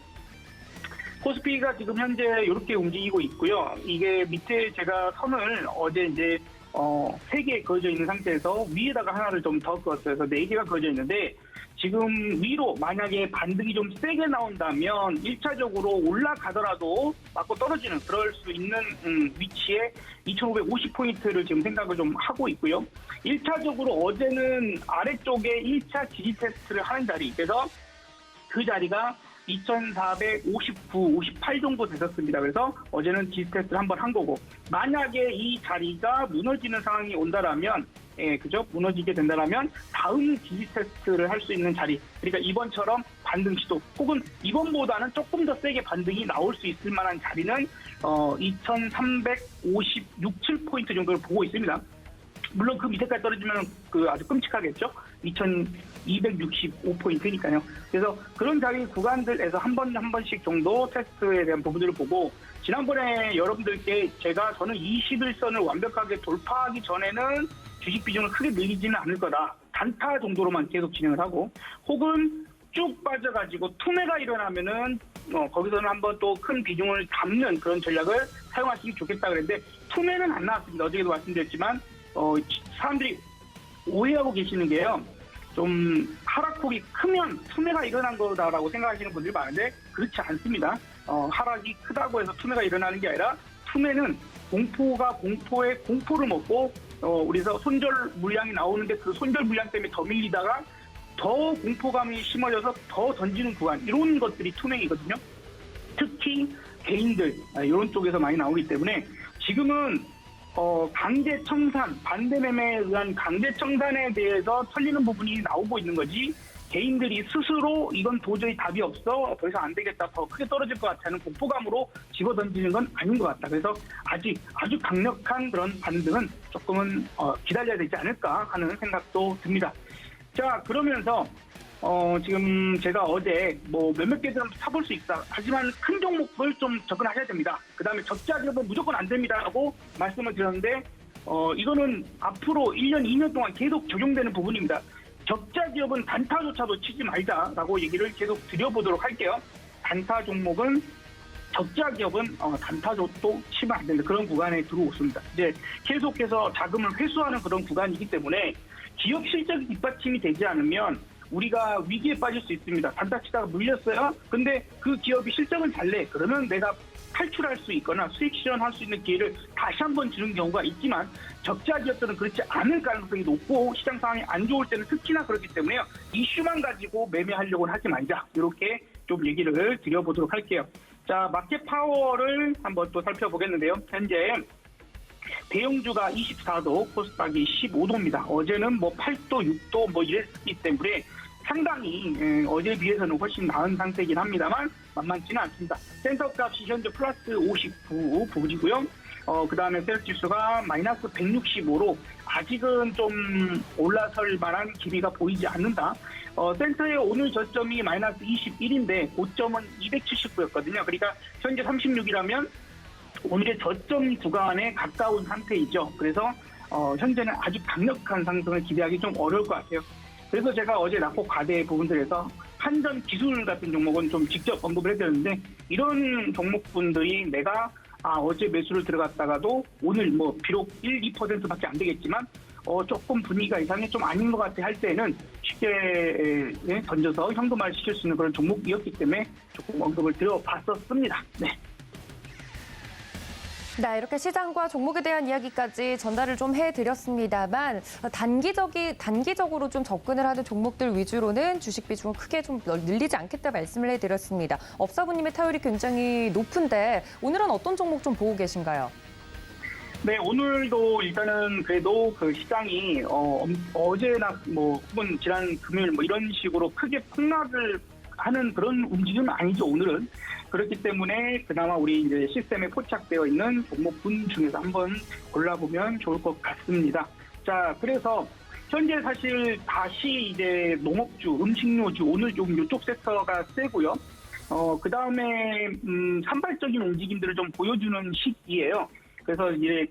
코스피가 지금 현재 이렇게 움직이고 있고요. 이게 밑에 제가 선을 어제 이제 3개 그어져 있는 상태에서 위에다가 하나를 좀 더 그었어요. 그래서 4개가 그어져 있는데 지금 위로 만약에 반등이 좀 세게 나온다면 1차적으로 올라가더라도 맞고 떨어지는 그럴 수 있는 위치에 2,550포인트를 지금 생각을 좀 하고 있고요. 1차적으로 어제는 아래쪽에 1차 지지 테스트를 하는 자리, 그래서 그 자리가 2,459, 58 정도 됐었습니다. 그래서 어제는 지지 테스트를 한번 한 거고, 만약에 이 자리가 무너지는 상황이 온다라면, 그죠? 무너지게 된다라면 다음 지지 테스트를 할 수 있는 자리, 그러니까 이번처럼 반등 시도 혹은 이번보다는 조금 더 세게 반등이 나올 수 있을 만한 자리는 2,356, 7포인트 정도를 보고 있습니다. 물론 그 밑에까지 떨어지면 아주 끔찍하겠죠. 2,265포인트니까요. 그래서 그런 자리 구간들에서 한 번씩 정도 테스트에 대한 부분들을 보고, 지난번에 여러분들께 저는 21선을 완벽하게 돌파하기 전에는 주식 비중을 크게 늘리지는 않을 거다. 단타 정도로만 계속 진행을 하고, 혹은 쭉 빠져가지고 투매가 일어나면은 거기서는 한번 또 큰 비중을 담는 그런 전략을 사용하시기 좋겠다 그랬는데, 투매는 안 나왔습니다. 어제도 말씀드렸지만 사람들이 오해하고 계시는 게요, 좀 하락폭이 크면 투매가 일어난 거다라고 생각하시는 분들이 많은데 그렇지 않습니다. 하락이 크다고 해서 투매가 일어나는 게 아니라, 투매는 공포가 공포에 공포를 먹고 우리서 손절 물량이 나오는데 그 손절 물량 때문에 더 밀리다가 더 공포감이 심어져서 더 던지는 구간, 이런 것들이 투매이거든요. 특히 개인들 이런 쪽에서 많이 나오기 때문에 지금은 강제 청산, 반대 매매에 의한 강제 청산에 대해서 털리는 부분이 나오고 있는 거지, 개인들이 스스로 이건 도저히 답이 없어, 더 이상 안 되겠다, 더 크게 떨어질 것 같다는 공포감으로 집어던지는 건 아닌 것 같다. 그래서 아직 아주 강력한 그런 반등은 조금은 기다려야 되지 않을까 하는 생각도 듭니다. 자, 그러면서 지금 제가 어제 몇몇 개들은 사볼 수 있다, 하지만 큰 종목을 좀 접근하셔야 됩니다. 그 다음에 적자 기업은 무조건 안 됩니다라고 말씀을 드렸는데, 이거는 앞으로 1년, 2년 동안 계속 적용되는 부분입니다. 적자 기업은 단타조차도 치지 말자라고 얘기를 계속 드려보도록 할게요. 단타 종목은, 적자 기업은 단타조도 치면 안 된다, 그런 구간에 들어오습니다. 이제 계속해서 자금을 회수하는 그런 구간이기 때문에 기업 실적이 뒷받침이 되지 않으면 우리가 위기에 빠질 수 있습니다. 단타 치다가 물렸어요. 근데 그 기업이 실적은 잘 내. 그러면 내가 탈출할 수 있거나 수익 실현할 수 있는 기회를 다시 한번 주는 경우가 있지만, 적자 기업들은 그렇지 않을 가능성이 높고 시장 상황이 안 좋을 때는 특히나 그렇기 때문에요, 이슈만 가지고 매매하려고는 하지 말자, 이렇게 좀 얘기를 드려보도록 할게요. 자, 마켓 파워를 한번 또 살펴보겠는데요. 현재 대형주가 24도, 코스닥이 15도입니다. 어제는 8도, 6도 이랬기 때문에 상당히 어제에 비해서는 훨씬 나은 상태이긴 합니다만 만만치는 않습니다. 센터값이 현재 플러스 59 보이고요. 그 다음에 셀지수가 마이너스 165로 아직은 좀 올라설 만한 기미가 보이지 않는다. 센터의 오늘 저점이 마이너스 21인데 고점은 279였거든요. 그러니까 현재 36이라면 오늘의 저점 구간에 가까운 상태이죠. 그래서 현재는 아주 강력한 상승을 기대하기 좀 어려울 것 같아요. 그래서 제가 어제 낙폭 과대 부분들에서 한전 기술 같은 종목은 좀 직접 언급을 해드렸는데, 이런 종목분들이 내가 어제 매수를 들어갔다가도 오늘 비록 1, 2%밖에 안 되겠지만 조금 분위기가 이상해, 좀 아닌 것 같아 할 때는 쉽게 던져서 현금화를 시킬 수 있는 그런 종목이었기 때문에 조금 언급을 드려봤었습니다. 네. 네, 이렇게 시장과 종목에 대한 이야기까지 전달을 좀 해드렸습니다만, 단기적으로 좀 접근을 하는 종목들 위주로는 주식 비중을 크게 좀 늘리지 않겠다 말씀을 해드렸습니다. 업사부님의 타율이 굉장히 높은데 오늘은 어떤 종목 좀 보고 계신가요? 네, 오늘도 일단은 그래도 그 시장이 어제나 혹은 지난 금요일 이런 식으로 크게 폭락을 하는 그런 움직임은 아니죠, 오늘은. 그렇기 때문에 그나마 우리 이제 시스템에 포착되어 있는 종목군 중에서 한번 골라보면 좋을 것 같습니다. 자, 그래서 현재 사실 다시 이제 농업주, 음식료주, 오늘 좀 이쪽 섹터가 세고요. 그 다음에 산발적인 움직임들을 좀 보여주는 시기예요. 그래서 이제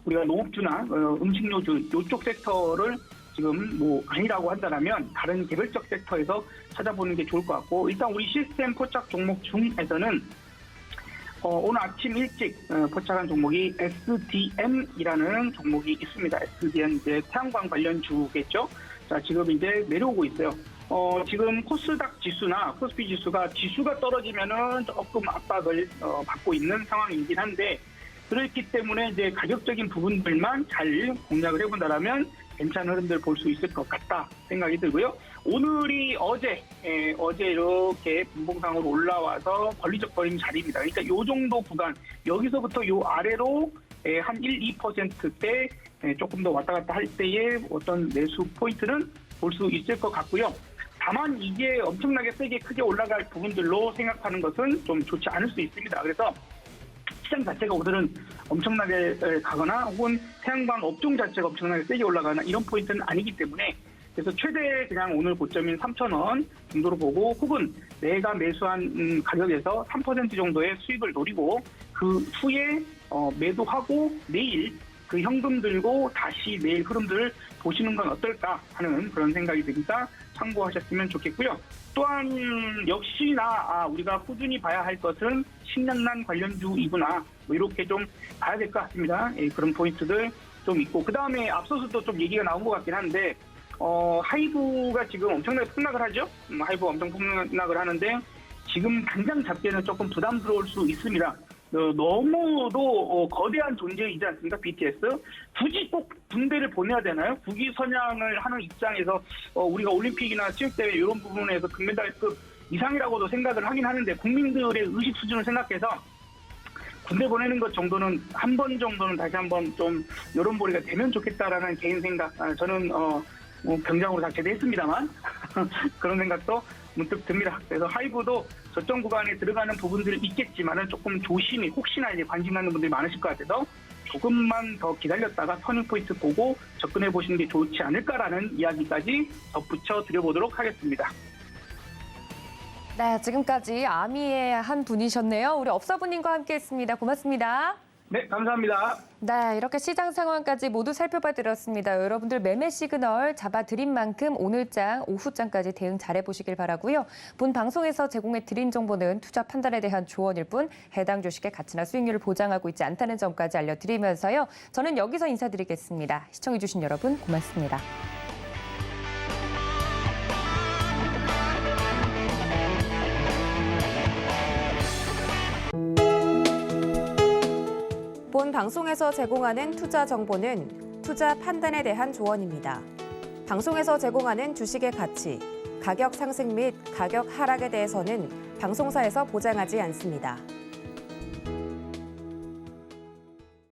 우리가 농업주나 음식료주 이쪽 섹터를 지금 아니라고 한다면 다른 개별적 섹터에서 찾아보는 게 좋을 것 같고, 일단 우리 시스템 포착 종목 중에서는 오늘 아침 일찍 포착한 종목이 SDM이라는 종목이 있습니다. SDM 이제 태양광 관련주겠죠. 자, 지금 이제 내려오고 있어요. 지금 코스닥 지수나 코스피 지수가 떨어지면은 조금 압박을 받고 있는 상황이긴 한데, 그렇기 때문에 이제 가격적인 부분들만 잘 공략을 해본다라면 괜찮은 흐름들 볼 수 있을 것 같다 생각이 들고요. 오늘이 어제 이렇게 분봉상으로 올라와서 권리적 거림 자리입니다. 그러니까 이 정도 구간, 여기서부터 이 아래로 한 1, 2%대 조금 더 왔다 갔다 할 때의 어떤 매수 포인트는 볼 수 있을 것 같고요. 다만 이게 엄청나게 세게 크게 올라갈 부분들로 생각하는 것은 좀 좋지 않을 수 있습니다. 그래서 시장 자체가 오늘은 엄청나게 가거나 혹은 태양광 업종 자체가 엄청나게 세게 올라가거나 이런 포인트는 아니기 때문에, 그래서 최대 그냥 오늘 고점인 3,000원 정도로 보고, 혹은 내가 매수한 가격에서 3% 정도의 수익을 노리고 그 후에 매도하고 내일 그 현금 들고 다시 내일 흐름들을 보시는 건 어떨까 하는 그런 생각이 드니까 참고하셨으면 좋겠고요. 또한 역시나 우리가 꾸준히 봐야 할 것은 식량난 관련주이구나, 뭐 이렇게 좀 봐야 될 것 같습니다. 그런 포인트들 좀 있고, 그 다음에 앞서서도 좀 얘기가 나온 것 같긴 한데, 하이브가 지금 엄청나게 폭락을 하죠. 하이브가 엄청 폭락을 하는데 지금 당장 잡기에는 조금 부담스러울 수 있습니다. 너무도 거대한 존재이지 않습니까? BTS. 굳이 꼭 군대를 보내야 되나요? 국위 선양을 하는 입장에서 우리가 올림픽이나 체육대회 이런 부분에서 금메달급 이상이라고도 생각을 하긴 하는데, 국민들의 의식 수준을 생각해서 군대 보내는 것 정도는 한 번 정도는 다시 한번 좀 여론몰이가 되면 좋겠다라는 개인 생각. 저는 병장으로 다 제대했습니다만 그런 생각도 문득 듭니다. 그래서 하이브도 저점 구간에 들어가는 부분들이 있겠지만은 조금 조심히, 혹시나 이제 관심 갖는 분들이 많으실 것 같아서 조금만 더 기다렸다가 터닝 포인트 보고 접근해 보시는 게 좋지 않을까라는 이야기까지 덧붙여 드려보도록 하겠습니다. 네, 지금까지 아미의 한 분이셨네요. 우리 업사부님과 함께했습니다. 고맙습니다. 네, 감사합니다. 네, 이렇게 시장 상황까지 모두 살펴봐 드렸습니다. 여러분들 매매 시그널 잡아드린 만큼 오늘장, 오후장까지 대응 잘해보시길 바라고요. 본 방송에서 제공해 드린 정보는 투자 판단에 대한 조언일 뿐 해당 주식의 가치나 수익률을 보장하고 있지 않다는 점까지 알려드리면서요. 저는 여기서 인사드리겠습니다. 시청해주신 여러분 고맙습니다. 본 방송에서 제공하는 투자 정보는 투자 판단에 대한 조언입니다. 방송에서 제공하는 주식의 가치, 가격 상승 및 가격 하락에 대해서는 방송사에서 보장하지 않습니다.